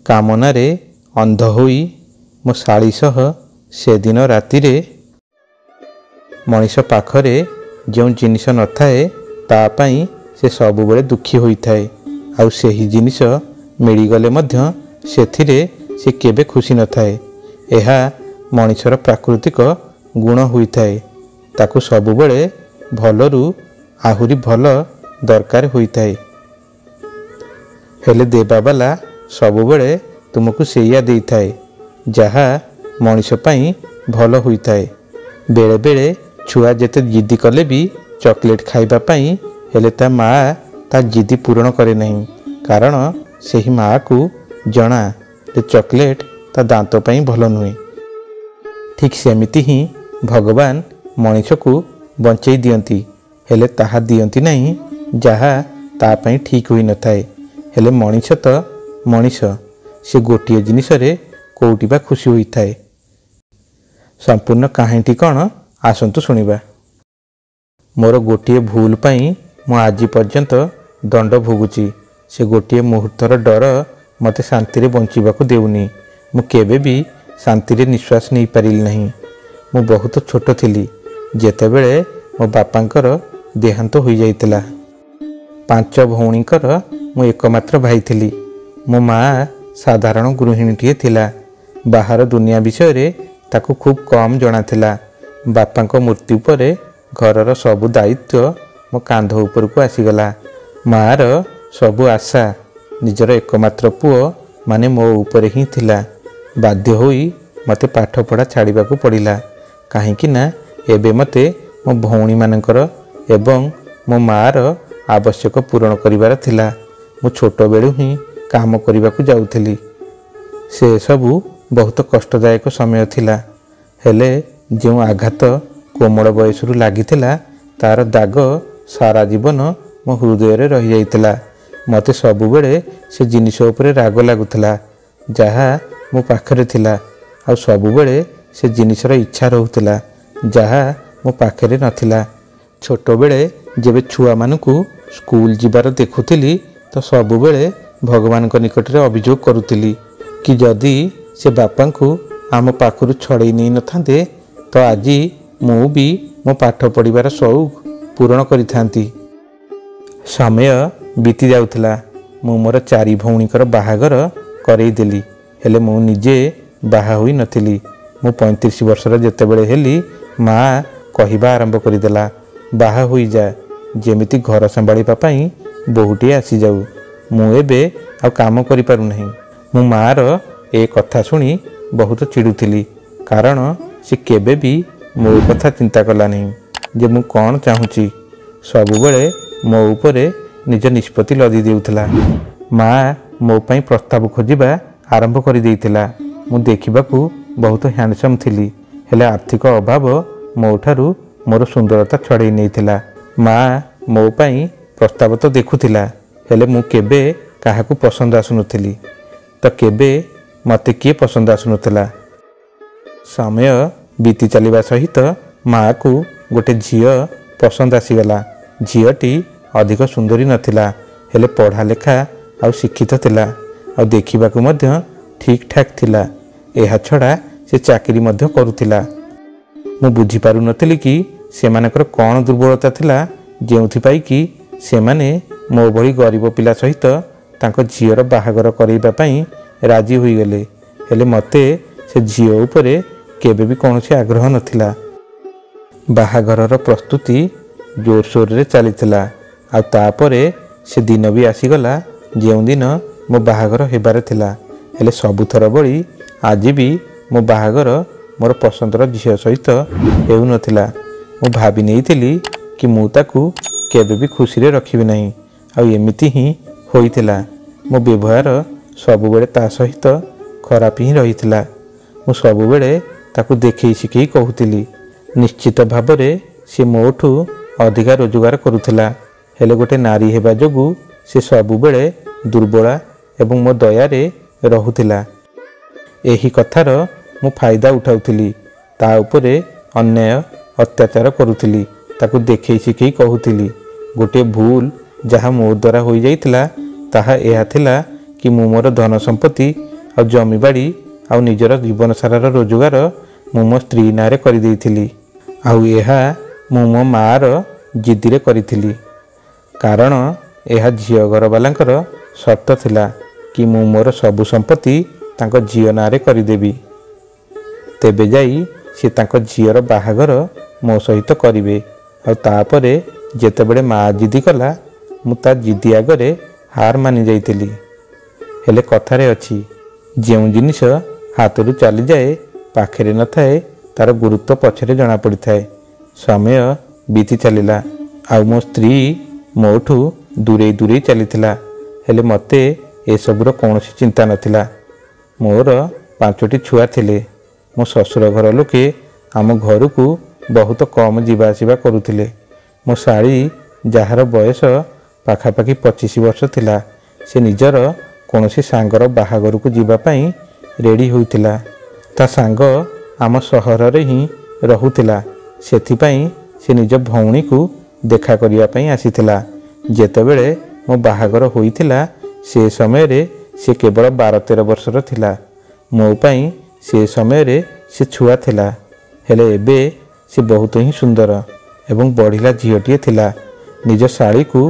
कामनारे अंध होई मो शाली सह से दिन राति मनीष पाखरे जो जिनिस न थाए तापाई से सबुबले दुखी होइथाए आउ सेही जिनिस मिलिगले मध्य सेथिरे से केबे खुशी न थाए। एहा मनीषर प्राकृतिक गुण होइथाए। ताकू सबुबले भलरू आहुरी भल दरकार होइथाए। हेले देबाबाला सबुबले तुमको सेया देइथाए जहा मनीष पई भल होइथाए। बेले बेले छुआ जेते जिद्दी कले भी चॉकलेट खाइबा पई हेले ता माँ ता जिद्दी पूर्ण करे नहीं कारण सेही माँ को जना जे चॉकलेट ता दांत पई भल नुहे। ठीक सेमिति ही भगवान मनीष को बंचई दियंती हेले ताहा दियंती नहीं जहा ता पई ठीक होई न थाए। हेले मनीष तो मनीष से गोटे जिनिस रे कोउटिबा खुशी होई थाए। संपूर्ण कहानी कौन आसंतु सुनिबा। मोर गोटे भूल पाई मु आज पर्यंत दंड भोगुची। से गोटे मुहूर्तर डर मते शांति रे बंचिबाकू देउनी। मु केबे भी शांति रे निश्वास नहीं पारिली नहीं। मु बहुत छोट थिली जेतेबेले मो बापांकर देहांत होई जाइतिला। 5 भौणीकर मु एकमात्र भाई थिली। मो माँ साधारण गृहिणीटीए थिला। बाहर दुनिया विषय रे ताकू खूब कम जଣା थिला। बापांक मृत्यु परे घरर सबु दायित्व मो कांध ऊपर को आसीगला। मार सबु आशा निजर एकमात्र पुओ माने मो ऊपर ही थिला। बाध्य होई मते पाठ पढ़ा छाड़ीबाकू पड़िला काहेकि ना एबे मते मो भौणी मानकर एवं मो मार आवश्यक पूरण करिवार थिला। मो छोट बेलू ही काम करिबाकू जाउथली। से सबु बहुत कष्टदायक समय थिला। हेले जो आघात कोमल बयसरू लागिथिला तार दाग सारा जीवन मो हृदय रे रही जाइतिला। मते सबुबेले से जिनिस उपरे राग लागुथिला जहा मो पाखरे थिला आ सबुबेले से जिनिसर इच्छा रहुथिला जहा मो पाखरे नथिला। छोट बेले जेबे छुआ मानकू स्कूल जिबार देखुथिली तो सबुबेले भगवान को निकट रे अभियोग करुथिली कि जदि से बापा को आम पाखरु छड़े नहीं नथांते तो आज मु भी मो पाठ पढ़िबार शौक पूरण करिथांती। समय बीती जाउथला। मु मोर 4 भौणीकर बाहागर करई देली हेले मु निजे बाहा होई नथिली। मु 35 वर्षर जेतेबेले हेली माँ कहिबा आरंभ करिदेला बाहा होई जा जेमिति घर संभाळिबा पई बहुटी आसी जाऊ। मु एबे आ काम करि पारु नहीं। मु मार ए कथा सुनी बहुत चिड़ुथिली कारण से केबे भी मो कथा चिंता कला नहीं जे मु कौन चाहूची। सबुबेले मो उपरे निज निष्पत्ति लदी देउथला। माँ मो पई प्रस्ताव खोजिबा आरंभ करि देइथिला। मु देखिबाकू बहुत हैंडसम थिली हेले आर्थिक अभाव मो ठारू मोर सुंदरता छड़े नैथिला। माँ मो पई प्रस्ताव तो देखुथिला हेले मु केबे काहाकू पसंद आसुनथिली तो केबे मते किए पसंद आसुनथिला। समय बीती चलिबा सहित माँ को गोटे झियो पसंद आसीगला। झियोटी अधिक सुंदरी नथिला हेले पढ़ा लेखा आ शिक्षित थिला आ देखिबाकू मध्य ठीक ठाक थिला। एहा छड़ा से चाकरी मध्य करुथिला। मु बुझी पारु नथिली कि सेमानकर कौन दुर्बलता थिला जेउथि पाई कि सेमाने मो भली गरीब पिला सहित तांको झियोर बाहागर करैबा पई राजी होई गले। हेले मते से झियो उपरे केबे भी कौनसी आग्रह नथिला। बाहाघरर प्रस्तुति जोरसोर रे चलीथिला आ तापरे से दिन भी आसीगला जेउ दिन मो बाहाघर हेबार थिला। हेले सबुथर बड़ी आज भी मो बाहाघर मोर पसंदर झियो सहित हेउ नथिला। मु भाबी नेइथिली कि मु ताकू केबे भी खुशी रे रखिबि नहीं आ एमिति ही होइथिला। मो व्यवहार सबुबेले ता सहित खराब ही रहिथिला। मु सबुबेले ताकू देखई शिखई कहूतिली। निश्चित भावरे से मोठू अधिका रोजगार करुथिला हेले गोटे नारी हेबा जोगु से सबुबेले दुर्बला एवं मो दयारे रहुथिला। एही कथार मु फायदा उठाउथिली ता उपरे अन्याय अत्याचार करुथिली ताकू देखई शिखई कहूतिली। गोटे भूल जहाँ मो द्वारा हो जाइतिला ताहा एहा थिला कि मु मोर धन संपत्ति ଆଉ ଜମିବାଡ଼ି ଆଉ ନିଜର ଜୀବନ ସାରାର ରୋଜଗାର ମୁଁ ମୋ ସ୍ତ୍ରୀ ନାଁରେ କରିଦେଇଥିଲି। ଆଉ ଏହା ମୁଁ ମୋ ମାଆର ଜିଦିରେ କରିଥିଲି, କାରଣ ଏହା ଝିଅ ଘରବାଲାଙ୍କର ସର୍ତ୍ତ ଥିଲା କି ମୁଁ ମୋର ସବୁ ସମ୍ପତ୍ତି ତାଙ୍କ ଝିଅ ନାଁରେ କରିଦେବି। ତେବେ ଯାଇ ସେ ତାଙ୍କ ଝିଅର ବାହାଘର ମୋ ସହିତ କରିବେ। ଆଉ ତାପରେ ଯେତେବେଳେ ମା ଜିଦି କଲା, ମୁଁ ତା ଜିଦି ଆଗରେ ହାର ମାନି ଯାଇଥିଲି। ହେଲେ କଥାରେ ଅଛି, ଯେଉଁ ଜିନିଷ ହାତରୁ ଚାଲିଯାଏ ପାଖରେ ନଥାଏ ତାର ଗୁରୁତ୍ୱ ପଛରେ ଜଣାପଡ଼ିଥାଏ। ସମୟ ବିତି ଚାଲିଲା, ଆଉ ମୋ ସ୍ତ୍ରୀ ମୋଠୁ ଦୂରେଇ ଦୂରେଇ ଚାଲିଥିଲା। ହେଲେ ମୋତେ ଏସବୁର କୌଣସି ଚିନ୍ତା ନଥିଲା। ମୋର 5ଟି ଛୁଆ ଥିଲେ। ମୋ ଶ୍ୱଶୁର ଘର ଲୋକେ ଆମ ଘରକୁ ବହୁତ କମ୍ ଯିବା ଆସିବା କରୁଥିଲେ। ମୋ ଶାଳୀ, ଯାହାର ବୟସ ପାଖାପାଖି 25 ବର୍ଷ ଥିଲା, ସେ ନିଜର କୌଣସି ସାଙ୍ଗର ବାହାଘରକୁ ଯିବା ପାଇଁ ରେଡ଼ି ହୋଇଥିଲା। ତା ସାଙ୍ଗ ଆମ ସହରରେ ହିଁ ରହୁଥିଲା, ସେଥିପାଇଁ ସେ ନିଜ ଭଉଣୀକୁ ଦେଖା କରିବା ପାଇଁ ଆସିଥିଲା। ଯେତେବେଳେ ମୋ ବାହାଘର ହୋଇଥିଲା ସେ ସମୟରେ ସେ କେବଳ 12-13 ବର୍ଷର ଥିଲା। ମୋ ପାଇଁ ସେ ସମୟରେ ସେ ଛୁଆ ଥିଲା। ହେଲେ ଏବେ ସେ ବହୁତ ହିଁ ସୁନ୍ଦର ଏବଂ ବଢ଼ିଲା ଝିଅଟିଏ ଥିଲା। ନିଜ ଶାଳୀକୁ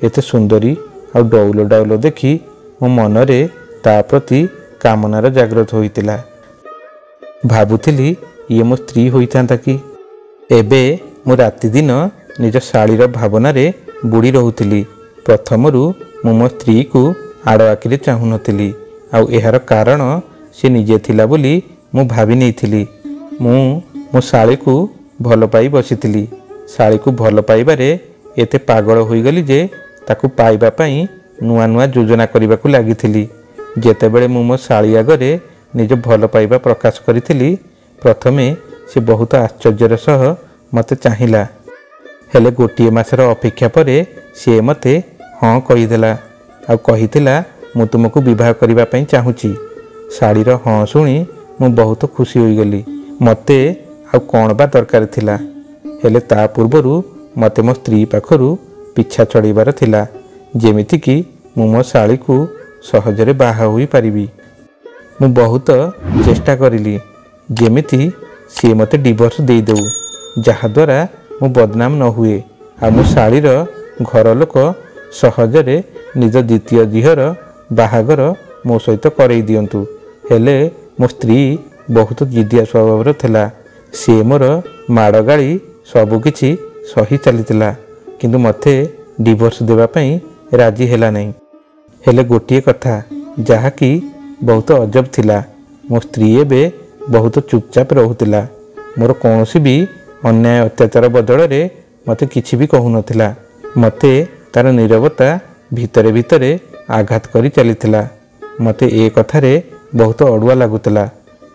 ଏତେ ସୁନ୍ଦରୀ ଆଉ ଡଉଲ ଡାଉଲ ଦେଖି ମୋ ମନରେ ତା ପ୍ରତି କାମନାର ଜାଗ୍ରତ ହୋଇଥିଲା। ଭାବୁଥିଲି ଇଏ ମୋ ସ୍ତ୍ରୀ ହୋଇଥାନ୍ତା କି। ଏବେ ମୁଁ ରାତିଦିନ ନିଜ ଶାଳୀର ଭାବନାରେ ବୁଡ଼ି ରହୁଥିଲି। ପ୍ରଥମରୁ ମୁଁ ମୋ ସ୍ତ୍ରୀକୁ ଆଡ଼ ଆଖିରେ ଚାହୁଁନଥିଲି, ଆଉ ଏହାର କାରଣ ସେ ନିଜେ ଥିଲା ବୋଲି ମୁଁ ଭାବି ନେଇଥିଲି। ମୁଁ ମୋ ଶାଳୀକୁ ଭଲ ପାଇ ବସିଥିଲି। ଶାଳୀକୁ ଭଲ ପାଇବାରେ ଏତେ ପାଗଳ ହୋଇଗଲି ଯେ ତାକୁ ପାଇବା ପାଇଁ ନୂଆ ନୂଆ ଯୋଜନା କରିବାକୁ ଲାଗିଥିଲି। ଯେତେବେଳେ ମୁଁ ମୋ ଶାଳୀ ଆଗରେ ନିଜ ଭଲ ପାଇବା ପ୍ରକାଶ କରିଥିଲି, ପ୍ରଥମେ ସେ ବହୁତ ଆଶ୍ଚର୍ଯ୍ୟର ସହ ମୋତେ ଚାହିଁଲା। ହେଲେ ଗୋଟିଏ ମାସର ଅପେକ୍ଷା ପରେ ସେ ମୋତେ ହଁ କହିଦେଲା ଆଉ କହିଥିଲା, ମୁଁ ତୁମକୁ ବିବାହ କରିବା ପାଇଁ ଚାହୁଁଛି। ଶାଳୀର ହଁ ଶୁଣି ମୁଁ ବହୁତ ଖୁସି ହୋଇଗଲି। ମୋତେ ଆଉ କ'ଣ ବା ଦରକାର ଥିଲା। ହେଲେ ତା ପୂର୍ବରୁ ମୋତେ ମୋ ସ୍ତ୍ରୀ ପାଖରୁ ପିଛା ଛଡ଼େଇବାର ଥିଲା, ଯେମିତିକି ମୁଁ ମୋ ଶାଳୀକୁ ସହଜରେ ବାହା ହୋଇପାରିବି। ମୁଁ ବହୁତ ଚେଷ୍ଟା କରିଲି ଯେମିତି ସିଏ ମୋତେ ଡିଭୋର୍ସ ଦେଇଦେଉ, ଯାହାଦ୍ୱାରା ମୁଁ ବଦନାମ ନ ହୁଏ ଆଉ ମୋ ଶାଳୀର ଘର ଲୋକ ସହଜରେ ନିଜ ଦ୍ୱିତୀୟ ଝିଅର ବାହାଘର ମୋ ସହିତ କରେଇ ଦିଅନ୍ତୁ। ହେଲେ ମୋ ସ୍ତ୍ରୀ ବହୁତ ଜିଦିଆ ସ୍ୱଭାବର ଥିଲା। ସେ ମୋର ମାଡ଼ ଗାଳି ସବୁକିଛି ସହି ଚାଲିଥିଲା, କିନ୍ତୁ ମୋତେ ଡିଭୋର୍ସ ଦେବା ପାଇଁ ରାଜି ହେଲା ନାହିଁ। ହେଲେ ଗୋଟିଏ କଥା ଯାହାକି ବହୁତ ଅଜବ ଥିଲା, ମୋ ସ୍ତ୍ରୀ ଏବେ ବହୁତ ଚୁପଚାପ ରହୁଥିଲା। ମୋର କୌଣସି ବି ଅନ୍ୟାୟ ଅତ୍ୟାଚାର ବଦଳରେ ମୋତେ କିଛି ବି କହୁନଥିଲା। ମୋତେ ତାର ନୀରବତା ଭିତରେ ଭିତରେ ଆଘାତ କରି ଚାଲିଥିଲା। ମୋତେ ଏ କଥାରେ ବହୁତ ଅଡ଼ୁଆ ଲାଗୁଥିଲା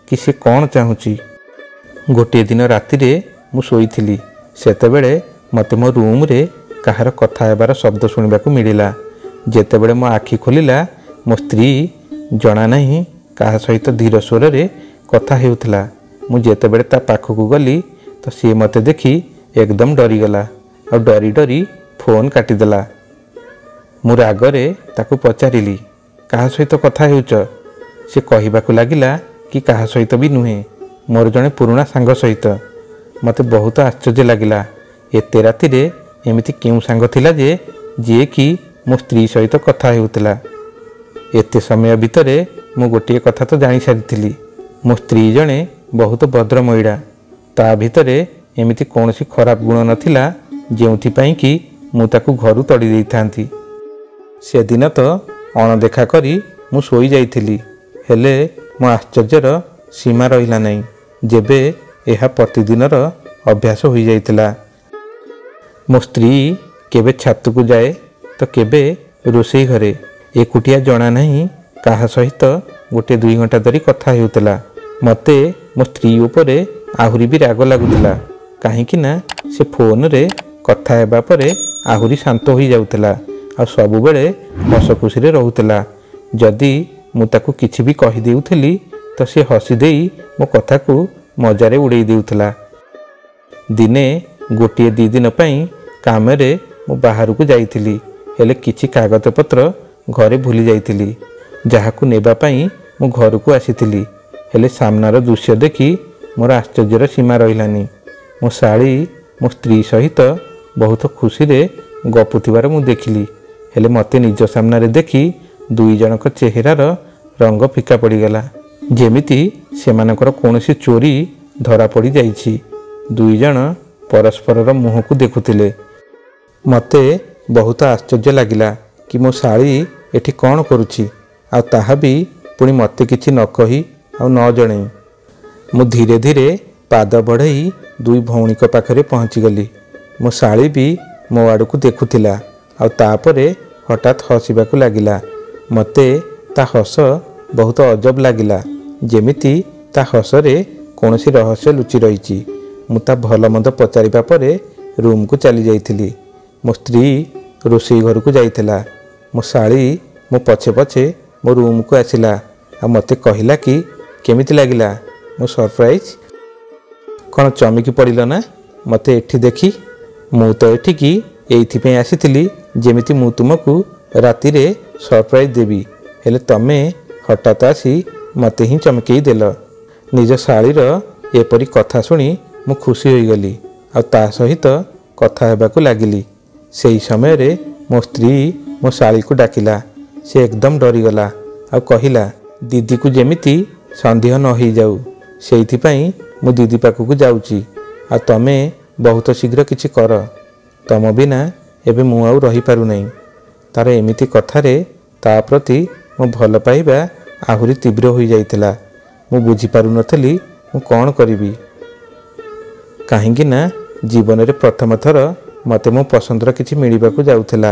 କି ସେ କ'ଣ ଚାହୁଁଛି। ଗୋଟିଏ ଦିନ ରାତିରେ ମୁଁ ଶୋଇଥିଲି, ସେତେବେଳେ ମୋତେ ମୋ ରୁମ୍ରେ କାହାର କଥା ହେବାର ଶବ୍ଦ ଶୁଣିବାକୁ ମିଳିଲା। ଯେତେବେଳେ ମୋ ଆଖି ଖୋଲିଲା, ମୋ ସ୍ତ୍ରୀ ଜଣା ନାହିଁ କାହା ସହିତ ଧୀର ସ୍ୱରରେ କଥା ହେଉଥିଲା। ମୁଁ ଯେତେବେଳେ ତା ପାଖକୁ ଗଲି ତ ସିଏ ମୋତେ ଦେଖି ଏକଦମ ଡରିଗଲା ଆଉ ଡରି ଡରି ଫୋନ୍ କାଟିଦେଲା। ମୁଁ ରାଗରେ ତାକୁ ପଚାରିଲି, କାହା ସହିତ କଥା ହେଉଛ? ସେ କହିବାକୁ ଲାଗିଲା କି କାହା ସହିତ ବି ନୁହେଁ, ମୋର ଜଣେ ପୁରୁଣା ସାଙ୍ଗ ସହିତ। ମୋତେ ବହୁତ ଆଶ୍ଚର୍ଯ୍ୟ ଲାଗିଲା, ଏତେ ରାତିରେ ଏମିତି କେଉଁ ସାଙ୍ଗ ଥିଲା ଯେ ଯିଏକି ମୋ ସ୍ତ୍ରୀ ସହିତ କଥା ହେଉଥିଲା। ଏତେ ସମୟ ଭିତରେ ମୁଁ ଗୋଟିଏ କଥା ତ ଜାଣିସାରିଥିଲି, ମୋ ସ୍ତ୍ରୀ ଜଣେ ବହୁତ ଭଦ୍ର ମହିଳା। ତା ଭିତରେ ଏମିତି କୌଣସି ଖରାପ ଗୁଣ ନଥିଲା ଯେଉଁଥିପାଇଁ କି ମୁଁ ତାକୁ ଘରୁ ତଡ଼ି ଦେଇଥାନ୍ତି। ସେଦିନ ତ ଅଣଦେଖା କରି ମୁଁ ଶୋଇଯାଇଥିଲି। ହେଲେ ମୋ ଆଶ୍ଚର୍ଯ୍ୟର ସୀମା ରହିଲା ନାହିଁ ଯେବେ ଏହା ପ୍ରତିଦିନର ଅଭ୍ୟାସ ହୋଇଯାଇଥିଲା। ମୋ ସ୍ତ୍ରୀ କେବେ ଛାତକୁ ଯାଏ ତ କେବେ ରୋଷେଇ ଘରେ, ଏକୁଟିଆ ଜଣା ନାହିଁ କାହା ସହିତ 1-2 ଘଣ୍ଟା ଧରି କଥା ହେଉଥିଲା। ମୋତେ ମୋ ସ୍ତ୍ରୀ ଉପରେ ଆହୁରି ବି ରାଗ ଲାଗୁଥିଲା, କାହିଁକି ନା ସେ ଫୋନରେ କଥା ହେବା ପରେ ଆହୁରି ଶାନ୍ତ ହୋଇଯାଉଥିଲା ଆଉ ସବୁବେଳେ ହସ ଖୁସିରେ ରହୁଥିଲା। ଯଦି ମୁଁ ତାକୁ କିଛି ବି କହିଦେଉଥିଲି ତ ସେ ହସି ଦେଇ ମୋ କଥାକୁ ମଜାରେ ଉଡ଼େଇ ଦେଉଥିଲା। ଦିନେ 1-2 ଦିନ ପାଇଁ କାମରେ ମୁଁ ବାହାରକୁ ଯାଇଥିଲି, ହେଲେ କିଛି କାଗଜପତ୍ର ଘରେ ଭୁଲି ଯାଇଥିଲି, ଯାହାକୁ ନେବା ପାଇଁ ମୁଁ ଘରକୁ ଆସିଥିଲି। ହେଲେ ସାମ୍ନାର ଦୃଶ୍ୟ ଦେଖି ମୋର ଆଶ୍ଚର୍ଯ୍ୟର ସୀମା ରହିଲାନି। ମୋ ଶାଳୀ ମୋ ସ୍ତ୍ରୀ ସହିତ ବହୁତ ଖୁସିରେ ଗପୁଥିବାର ମୁଁ ଦେଖିଲି। ହେଲେ ମୋତେ ନିଜ ସାମ୍ନାରେ ଦେଖି ଦୁଇ ଜଣଙ୍କ ଚେହେରାର ରଙ୍ଗ ଫିକା ପଡ଼ିଗଲା, ଯେମିତି ସେମାନଙ୍କର କୌଣସି ଚୋରି ଧରା ପଡ଼ିଯାଇଛି। ଦୁଇ ଜଣ ପରସ୍ପରର ମୁହଁକୁ ଦେଖୁଥିଲେ। ମୋତେ ବହୁତ ଆଶ୍ଚର୍ଯ୍ୟ ଲାଗିଲା କି ମୋ ଶାଳୀ ଏଠି କ'ଣ କରୁଛି, ଆଉ ତାହା ବି ପୁଣି ମୋତେ କିଛି ନ କହି ଆଉ ନ ଜଣେଇ। ମୁଁ ଧୀରେ ଧୀରେ ପାଦ ବଢ଼େଇ ଦୁଇ ଭଉଣୀଙ୍କ ପାଖରେ ପହଞ୍ଚିଗଲି। ମୋ ଶାଳୀ ବି ମୋ ଆଡ଼କୁ ଦେଖୁଥିଲା, ଆଉ ତାପରେ ହଠାତ୍ ହସିବାକୁ ଲାଗିଲା। ମୋତେ ତା ହସ ବହୁତ ଅଜବ ଲାଗିଲା, ଯେମିତି ତା ହସରେ କୌଣସି ରହସ୍ୟ ଲୁଚି ରହିଛି। ମୁଁ ତା ଭଲ ମନ୍ଦ ପଚାରିବା ପରେ ରୁମ୍କୁ ଚାଲି ଯାଇଥିଲି। ମୋ ସ୍ତ୍ରୀ ରୋଷେଇ ଘରକୁ ଯାଇଥିଲା। ମୋ ଶାଳୀ ମୋ ପଛେ ପଛେ ମୋ ରୁମ୍କୁ ଆସିଲା, ଆଉ ମୋତେ କହିଲା କି କେମିତି ଲାଗିଲା ମୋ ସରପ୍ରାଇଜ୍। କ'ଣ ଚମକି ପଡ଼ିଲ ନା ମୋତେ ଏଠି ଦେଖି? ମୁଁ ତ ଏଠିକି ଏଇଥିପାଇଁ ଆସିଥିଲି ଯେମିତି ମୁଁ ତୁମକୁ ରାତିରେ ସରପ୍ରାଇଜ୍ ଦେବି, ହେଲେ ତମେ ହଠାତ୍ ଆସି ମୋତେ ହିଁ ଚମକେଇ ଦେଲ। ନିଜ ଶାଳୀର ଏପରି କଥା ଶୁଣି ମୁଁ ଖୁସି ହୋଇଗଲି, ଆଉ ତା ସହିତ କଥା ହେବାକୁ ଲାଗିଲି। ସେହି ସମୟରେ ମୋ ସ୍ତ୍ରୀ ମୋ ଶାଳୀକୁ ଡାକିଲା। ସେ ଏକଦମ ଡରିଗଲା ଆଉ କହିଲା, ଦିଦିକୁ ଯେମିତି ସନ୍ଦେହ ନ ହେଇଯାଉ, ସେଇଥିପାଇଁ ମୁଁ ଦିଦି ପାଖକୁ ଯାଉଛି। ଆଉ ତମେ ବହୁତ ଶୀଘ୍ର କିଛି କର, ତମ ବିନା ଏବେ ମୁଁ ଆଉ ରହିପାରୁନାହିଁ। ତାର ଏମିତି କଥାରେ ତା ପ୍ରତି ମୋ ଭଲ ପାଇବା ଆହୁରି ତୀବ୍ର ହୋଇଯାଇଥିଲା। ମୁଁ ବୁଝିପାରୁନଥିଲି ମୁଁ କ'ଣ କରିବି, କାହିଁକି ନା ଜୀବନରେ ପ୍ରଥମ ଥର ମୋତେ ମୋ ପସନ୍ଦର କିଛି ମିଳିବାକୁ ଯାଉଥିଲା।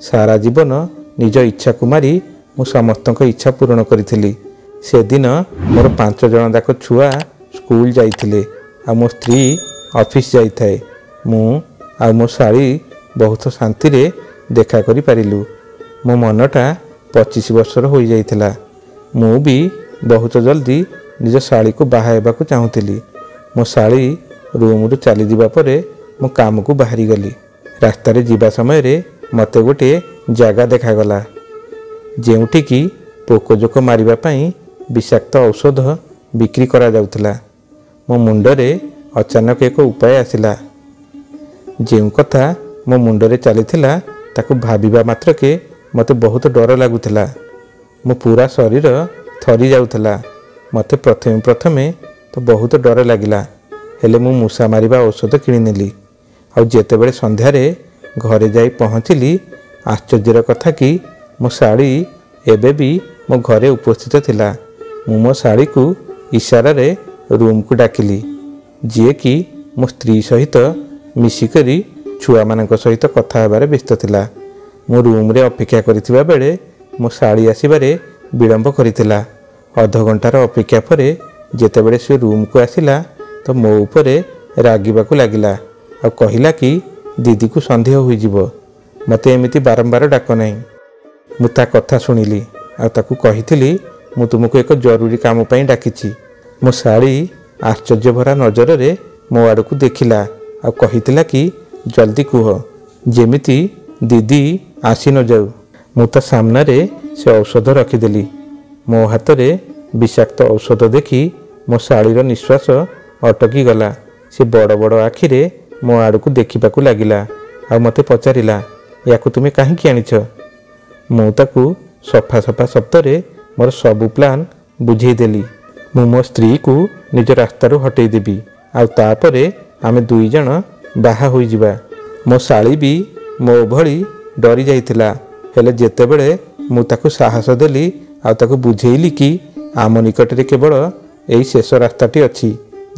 ସାରା ଜୀବନ ନିଜ ଇଚ୍ଛାକୁ ମାରି ମୁଁ ସମସ୍ତଙ୍କ ଇଚ୍ଛା ପୂରଣ କରିଥିଲି। ସେଦିନ ମୋର 5 ଜଣ ଯାକ ଛୁଆ ସ୍କୁଲ ଯାଇଥିଲେ, ଆଉ ମୋ ସ୍ତ୍ରୀ ଅଫିସ୍ ଯାଇଥାଏ। ମୁଁ ଆଉ ମୋ ଶାଳୀ ବହୁତ ଶାନ୍ତିରେ ଦେଖା କରିପାରିଲୁ। ମୋ ମନଟା 25 ବର୍ଷର ହୋଇଯାଇଥିଲା। ମୁଁ ବି ବହୁତ ଜଲ୍ଦି ନିଜ ଶାଳୀକୁ ବାହା ହେବାକୁ ଚାହୁଁଥିଲି। ମୋ ଶାଳୀ ରୁମ୍ରୁ ଚାଲିଯିବା ପରେ ମୁଁ କାମକୁ ବାହାରିଗଲି। ରାସ୍ତାରେ ଯିବା ସମୟରେ ମୋତେ ଗୋଟିଏ ଜାଗା ଦେଖାଗଲା, ଯେଉଁଠିକି ପୋକଜୋକ ମାରିବା ପାଇଁ ବିଷାକ୍ତ ଔଷଧ ବିକ୍ରି କରାଯାଉଥିଲା। ମୋ ମୁଣ୍ଡରେ ଅଚାନକ ଏକ ଉପାୟ ଆସିଲା। ଯେଉଁ କଥା ମୋ ମୁଣ୍ଡରେ ଚାଲିଥିଲା ତାକୁ ଭାବିବା ମାତ୍ରକେ ମୋତେ ବହୁତ ଡର ଲାଗୁଥିଲା। ମୋ ପୁରା ଶରୀର ଥରି ଯାଉଥିଲା। ମୋତେ ପ୍ରଥମେ ତ ବହୁତ ଡର ଲାଗିଲା, ହେଲେ ମୁଁ ମୂଷା ମାରିବା ଔଷଧ କିଣିନେଲି। ଆଉ ଯେତେବେଳେ ସନ୍ଧ୍ୟାରେ ଘରେ ଯାଇ ପହଞ୍ଚିଲି, ଆଶ୍ଚର୍ଯ୍ୟର କଥା କି ମୋ ଶାଳୀ ଏବେ ବି ମୋ ଘରେ ଉପସ୍ଥିତ ଥିଲା। ମୁଁ ମୋ ଶାଳୀକୁ ଇସାରାରେ ରୁମ୍କୁ ଡାକିଲି, ଯିଏକି ମୋ ସ୍ତ୍ରୀ ସହିତ ମିଶିକରି ଛୁଆମାନଙ୍କ ସହିତ କଥା ହେବାରେ ବ୍ୟସ୍ତ ଥିଲା। ମୁଁ ରୁମ୍ରେ ଅପେକ୍ଷା କରିଥିବା ବେଳେ ମୋ ଶାଳୀ ଆସିବାରେ ବିଳମ୍ବ କରିଥିଲା। ଅଧଘଣ୍ଟାର ଅପେକ୍ଷା ପରେ ଯେତେବେଳେ ସେ ରୁମ୍କୁ ଆସିଲା ତ ମୋ ଉପରେ ରାଗିବାକୁ ଲାଗିଲା, ଆଉ କହିଲା କି ଦିଦିକୁ ସନ୍ଦେହ ହୋଇଯିବ, ମୋତେ ଏମିତି ବାରମ୍ବାର ଡାକ ନାହିଁ। ମୁଁ ତା କଥା ଶୁଣିଲି, ଆଉ ତାକୁ କହିଥିଲି ମୁଁ ତୁମକୁ ଏକ ଜରୁରୀ କାମ ପାଇଁ ଡାକିଛି। ମୋ ଶାଳୀ ଆଶ୍ଚର୍ଯ୍ୟ ଭରା ନଜରରେ ମୋ ଆଡ଼କୁ ଦେଖିଲା, ଆଉ କହିଥିଲା କି ଜଲ୍ଦି କୁହ, ଯେମିତି ଦିଦି ଆସି ନ ଯାଉ। ମୁଁ ତା ସାମ୍ନାରେ ସେ ଔଷଧ ରଖିଦେଲି। ମୋ ହାତରେ ବିଷାକ୍ତ ଔଷଧ ଦେଖି ମୋ ଶାଳୀର ନିଶ୍ୱାସ ଅଟକିଗଲା। ସେ ବଡ଼ ବଡ଼ ଆଖିରେ ମୋ ଆଡ଼କୁ ଦେଖିବାକୁ ଲାଗିଲା, ଆଉ ମୋତେ ପଚାରିଲା, ୟାକୁ ତୁମେ କାହିଁକି ଆଣିଛ? ମୁଁ ତାକୁ ସଫା ଶବ୍ଦରେ ମୋର ସବୁ ପ୍ଲାନ୍ ବୁଝେଇଦେଲି। ମୁଁ ମୋ ସ୍ତ୍ରୀକୁ ନିଜ ରାସ୍ତାରୁ ହଟେଇ ଦେବି, ଆଉ ତାପରେ ଆମେ ଦୁଇ ଜଣ ବାହା ହୋଇଯିବା। ମୋ ଶାଳୀ ବି ମୋ ଭଳି ଡରି ଯାଇଥିଲା, ହେଲେ ଯେତେବେଳେ ମୁଁ ତାକୁ ସାହସ ଦେଲି ଆଉ ତାକୁ ବୁଝେଇଲି କି ଆମ ନିକଟରେ କେବଳ ଏହି ଶେଷ ରାସ୍ତାଟି ଅଛି,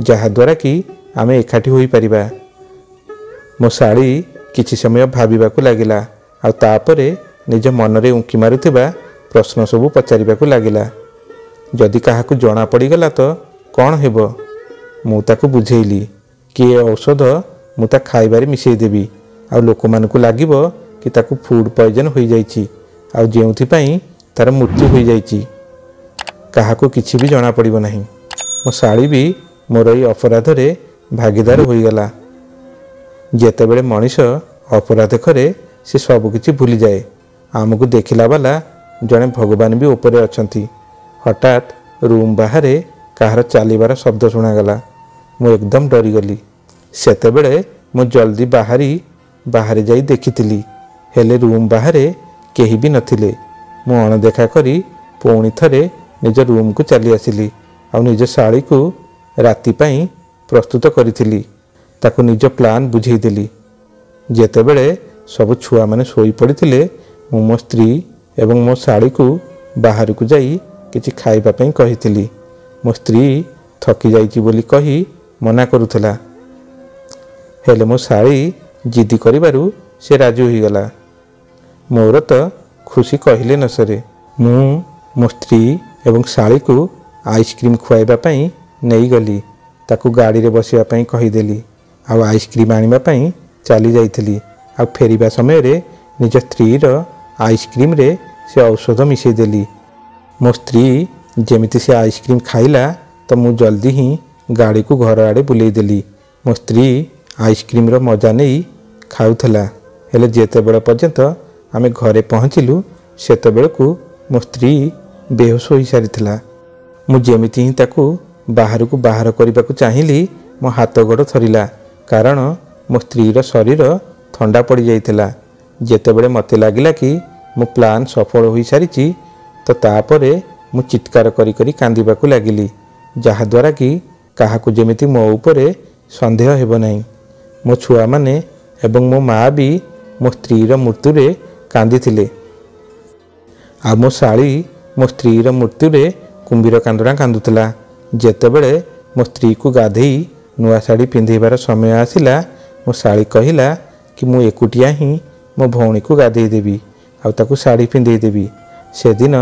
ଯାହାଦ୍ୱାରା କି ଆମେ ଏକାଠି ହୋଇପାରିବା। ମୋ ଶାଳୀ କିଛି ସମୟ ଭାବିବାକୁ ଲାଗିଲା, ଆଉ ତାପରେ ନିଜ ମନରେ ଉଙ୍କି ମାରୁଥିବା ପ୍ରଶ୍ନ ସବୁ ପଚାରିବାକୁ ଲାଗିଲା। ଯଦି କାହାକୁ ଜଣା ପଡ଼ିଗଲା ତ କ'ଣ ହେବ? ମୁଁ ତାକୁ ବୁଝେଇଲି କି ଏ ଔଷଧ ମୁଁ ତା ଖାଇବାରେ ମିଶାଇ ଦେବି, ଆଉ ଲୋକମାନଙ୍କୁ ଲାଗିବ କି ତାକୁ ଫୁଡ୍ ପଏଜନ୍ ହୋଇଯାଇଛି, ଆଉ ଯେଉଁଥିପାଇଁ ତାର ମୃତ୍ୟୁ ହୋଇଯାଇଛି। କାହାକୁ କିଛି ବି ଜଣାପଡ଼ିବ ନାହିଁ। ମୋ ଶାଳୀ ବି ମୋର ଏହି ଅପରାଧରେ ଭାଗିଦାର ହୋଇଗଲା। ଯେତେବେଳେ ମଣିଷ ଅପରାଧ କରେ ସେ ସବୁକିଛି ଭୁଲିଯାଏ। ଆମକୁ ଦେଖିଲା ବାଲା ଜଣେ ଭଗବାନ ବି ଉପରେ ଅଛନ୍ତି। हठात रूम बाहर कहार चलिबार शब्द शुणागला। मु एकदम डरीगली। सेतेबेले मु जल्दी बाहरी जाई देखिथिली, हेले रूम बाहर केही भी नथिले। मु अणदेखा करी पुणी थरे निज रूम को चली आसिली आ निज शाड़ी को राति पाई प्रस्तुत करिथिली। ताकु निज प्लान बुझेइदेली। जेतेबेले सब छुआ माने सोई पड़िथिले मु मो स्त्री एवं मो शाड़ी को बाहर को जाई किछि खाइबा पई कहिथिली। मो स्त्री थकी जाइछि बोली कही मना करुथला, हेले मो शाड़ी जिद्दी करिबारु से राजी होइगला। मोर तो खुशी कहले न सरे। मु मो स्त्री एवं शाड़ी को आइसक्रीम खुआइबा पई नेई गली। ताकू गाड़ी रे बसिबा पई कहिदेली आ आइसक्रीम आनिबा पई चली जाइथिली। आ फेरिबा समय रे निज स्त्री रो आइसक्रीम रे से औषध मिसई देली। मो स्त्री जेमिति से आइसक्रीम खाइला तो मु जल्दी ही गाड़ी को घर आड़े बुलेई देली। मो स्त्री आइसक्रीम रो मजा नहीं खाउथला, हेले जेते बेले पर्यंत आमे घरे पहुँचिलु सेते बेलकु मो स्त्री बेहोश होई सारिथिला। मु जेमिति ही ताकू बाहर को बाहर करने को चाहिली मो हाथ गोड़ थरिला, कारण मो स्त्री रो शरीर ठंडा पड़ जाइथिला। जेतेबेले मते लागिला कि मो प्लान सफल होई सारिछि तो तापरे मु चित्कार करी करी कांदिबाकू लागिली, जहा द्वारा कि काहाकू जेमिति मो उपरे संदेह हेबो नाही। मो छुआ माने एवं मो माँ भी मो स्त्री रो मृत्यु रे कांदिथिले। आ मो शाड़ी मो स्त्री रो मृत्यु रे कुंभीर कांदणा कांदुथला। जेतेबेले मो स्त्री को गाधेई नुआ शाड़ी पिंधेबार समय आसिला मो शाड़ी कहिला कि मु एकुटिया ही मो भौणी को गाधेई देवी आ ताकू शाड़ी पिंधेई देवी। से दिन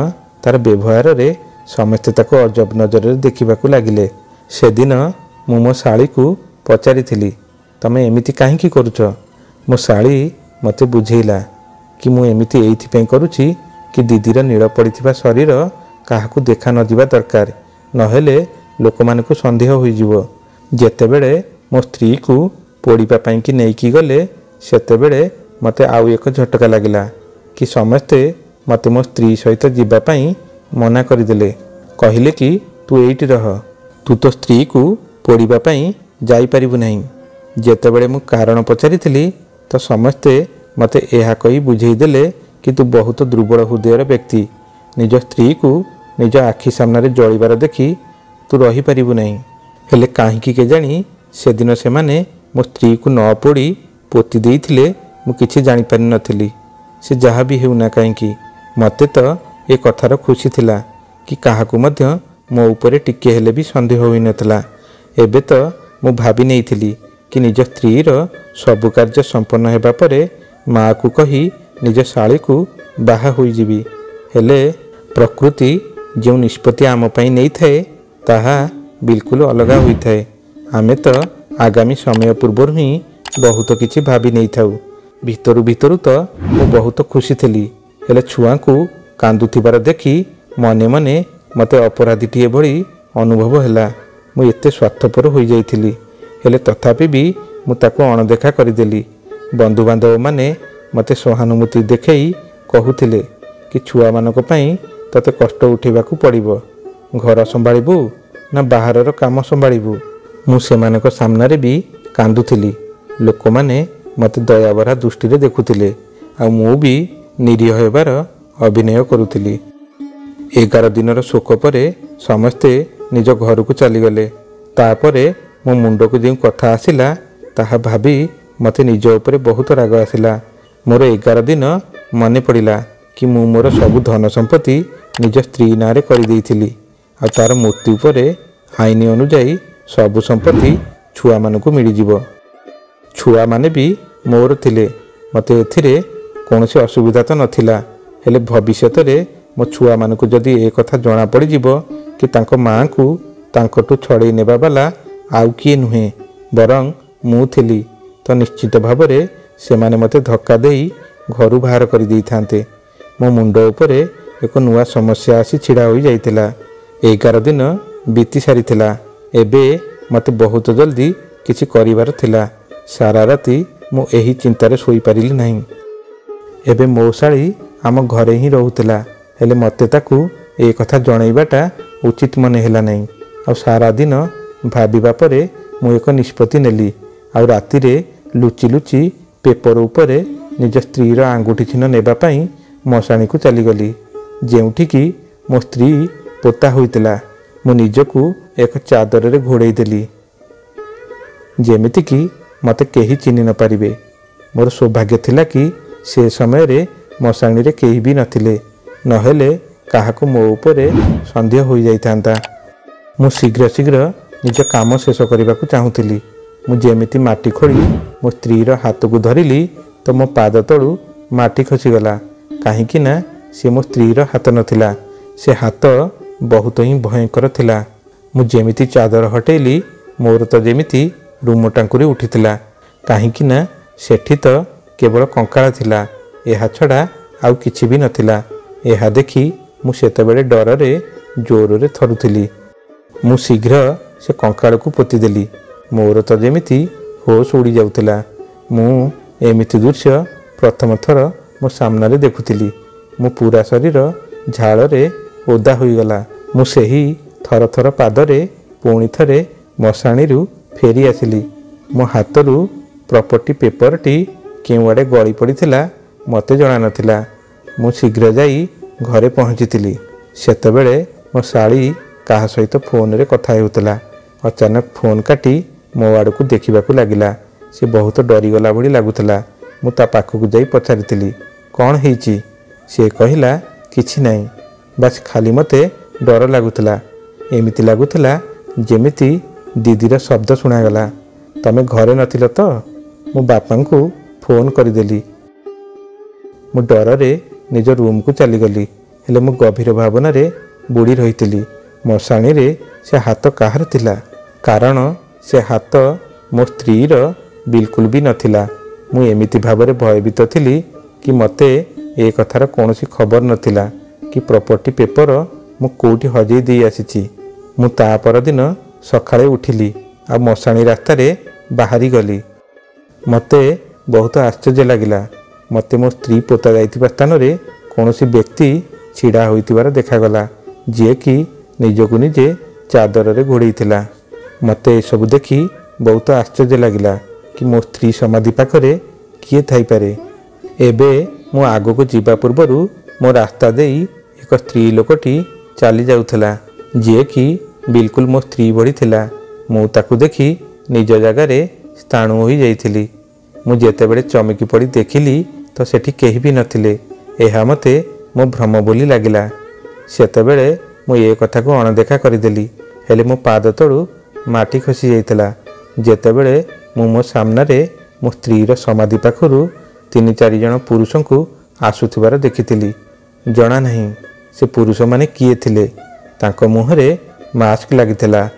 तार व्यवहार रे समस्ते ताको अजब नजर रे देखिबाकू लागिले। से दिन मु मो शाड़ी को पचारिथिली, तमे एमिति काहेकि करूछ? मो शाड़ी मते बुझेइला कि मु एमिति एइथिपई करूछि कि दीदीर नीड़ पड़िथिबा शरीर काहाकू देखा न जिबा दरकार, नहेले लोकमानकू संदेह होइजिवो। जेतेबेले मो स्त्री को पोड़ीबा पई कि नेइकी गले सेतेबेले मते आउ एक झटका लागिला कि समस्ते मते मो स्त्री सहित जिबा पई मना करदेले। कहिले कि तू एइटी रह, तू तो स्त्री को पोड़ीबा पई जाई परिबु नाही। जेतेबेले मु कारण पचारिथिली तो समस्ते मते एहा कही बुझेई देले कि तू बहुत दुर्बल हृदयर व्यक्ति, निज स्त्री को निज आखि सामने जलिबार देखि तू रही परिबु नाही। हेले काहीकि केजाणी से दिन से माने मो स्त्री को न पोड़ी पोती देइथिले मु किछि जानि पारि नथिली। से जहा भी हेउना काहीकि मते तो ए कथार खुशी थिला कि काहाकू मध्य मो उपरे टिके हेले भी संदेह होई नथला। एबे तो मु भाबी नेइथिली कि निज स्त्री रो सब कार्य संपन्न हेबा परे माँ को कही निज शाड़ी को बाहा होई जिबी। हेले प्रकृति जो निष्पत्ति आम पई नहीं थाए ताहा बिल्कुल अलगा होई थाए। आमे तो आगामी समय पूर्व ही बहुत किछि भाबी नहीं थाउ। भितरु भितरु तो मु बहुत खुशी थी, हेले छुआ को कांदुथिबार देखी मने मने मते अपराधीटीए भली अनुभव हैला। मु एते स्वार्थपर होई जाइथिली, हेले तथापि भी मु ताको अणदेखा करदेली। बंधु बांधव माने मते सहानुभूति देखई कहूथिले कि छुआ मानक पई तते कष्ट उठेबाकू पड़िबो, घर संभाळिबू ना बाहरर काम संभाळिबू। मु सेमानक सामनारे भी कांदुथिली। लोक माने मते दयाभरा दृष्टि रे देखुथिले आ मु भी निरीह हेबार अभिनय करुथिली। 11 दिनर शोक परे समस्ते निज घर को चलीगले। तापरे मो मुंड को जो कथा आसिला ताहा भाभी मते निज उपरे बहुत राग आसिला। मोर 11 दिन मने पड़िला कि मु मोर सब धन संपत्ति निज स्त्री नारे करि देइथिली आ तार मृत्यु परे आईन अनुजाई सब संपत्ति छुआ मानकू मिली जिवो। छुआ माने भी मोर थिले, मते एथिरे कोनोसी असुविधा तो नथिला। हेले भविष्यत रे मो छुआ मानकू जदि ए कथा जणा पड़ी जिवो कि तांको माँ को तांकोटू छड़े नेबा वाला आउ किए नुहे बरं मु थिली तो निश्चित भावरे सेमाने मते धक्का देई घरु बाहर कर देई थांते। मो मुंड उपरे एक नुआ समस्या आसी छिड़ा होई जाइतिला। 11 दिन बीती सारिथिला। एबे मते बहुत जल्दी किछि करिवार थिला। सारा राति मु एही चिंतारे सोई पारिली नाही। एबे मो शाली आम घरे ही रहुतिला, हेले मते ताकू ए कथा जणैबाटा उचित मन हेला नहीं। आ सारा दिन भाबिबा परे मु एक निष्पत्ति नेली। आ रातिरे लुचि लुचि पेपर उपरे निज स्त्रीर आंगुठी चिन्ह नेबा पई मशाणी को चलीगली। जेउठिकी मो स्त्री पोता होइतिला मु निजकू एक चादर रे घोड़े देली जेमितिकी मते केही चिन्ह न पारिबे। मोर सौभाग्य थिला कि से समय रे मशाणी रे केही भी नथिले, नहेले काहाको मो उपरे संदेह हो जाइथांता। मु शीघ्र शीघ्र निज काम शेष करने को चाहूली। मु जेमिति माटी खोली मो स्त्रीर हाथ को धरिली तो मो पाद तलू माटी खसीगला। कहीं ना से मो स्त्रीर हाथ नथिला, से हाथ बहुत ही भयंकर थिला। मु जेमिति चादर हटेली मोर तो जेमिति रूम टांकुरी उठिथिला। कहीं ना सेठी तो केवल कंकाळ थिला, एहा छड़ा आउ किछि भी नथिला। एहा देखी मु सेतेबेले डर रे जोर रे थरुथिली। मु शीघ्र से कंकाळ को पोतीदेली। मोर तो जेमिति होश उड़ी जाउथिला। मु एमिति दृश्य प्रथम थर मो सामना रे देखुथिली। मो पूरा शरीर झाल रे ओदा होईगला। मु सेही थर थर पादरे पुणी थरे मशाणी रु फेरी आसिली। मो हाथरू प्रॉपर्टी पेपरटी केउआड़े गली पड़ीथिला मते जणा नथिला। मु शीघ्र जाई घरे पहुँची। सेतेबेले मो शाली काहा सहित फोन रे कथा हेउतला। अचानक फोन काटी मो आड़ को देखा लगिला। से बहुत डरीगला भली लगुला। मु ता पाखक जाई पचारिथिली कौन हेइची। से कहिला किछि नाही, बस खाली मते डर लगुला। एमिति लगुला जेमिति दीदीर शब्द शुणागला। तमे घरे नथिल तो? मु बापा को फोन करदेली। मु डर रे निज रूम को चलीगली। हेले मु गभीर भावना रे बुड़ी रही। मशाणी रे से हाथ काहार थिला? कारण से हाथ मो स्त्रीर बिल्कुल भी नथिला। मु एमिति भाव में भयभीत थिली कि मते ए कथार कौनसी खबर नथिला कि प्रॉपर्टी पेपर मु कोठी हजई दे आसीची। मु ता परदिन सकाळे उठिली आ मशाणी रास्ता रे बाहरी गली। मते बहुत आश्चर्य लगिला। मते मो स्त्री पोता जाइतिबा स्थान रे कौनसी व्यक्ति छिड़ा होइतिबार देखागला, जे कि निजको निजे चादर रे घोड़े थिला। मते सब देखी बहुत आश्चर्य लगिला कि मो स्त्री समाधि पाखरे किए थाई पारे। एबे मो आगो को जीवा पूर्वरु मो रास्ता देई एक स्त्री लोकटी चली जाउथला, जे कि बिल्कुल मो स्त्री भड़ी थिला। मु ताकू देखी निज जगह रे स्थाणु होई जाइथिली। मु जेतेबेले चमकी पड़ी देखिली तो सेठी केही भी नथिले। एहा मते मो भ्रम बोली लागिला। सेतेबेले मु ए कथा को अणदेखा करदेली। हेले मो पाद तळू माटी खसी जाइतला। जेतेबेले मु मो सामना रे मो स्त्रीर समाधि पाखरु 3-4 जन पुरुषों को आसुथिबार देखिथिली। जना नहीं से पुरुष माने किए थिले। तांको मुहरे मास्क लागिथिला।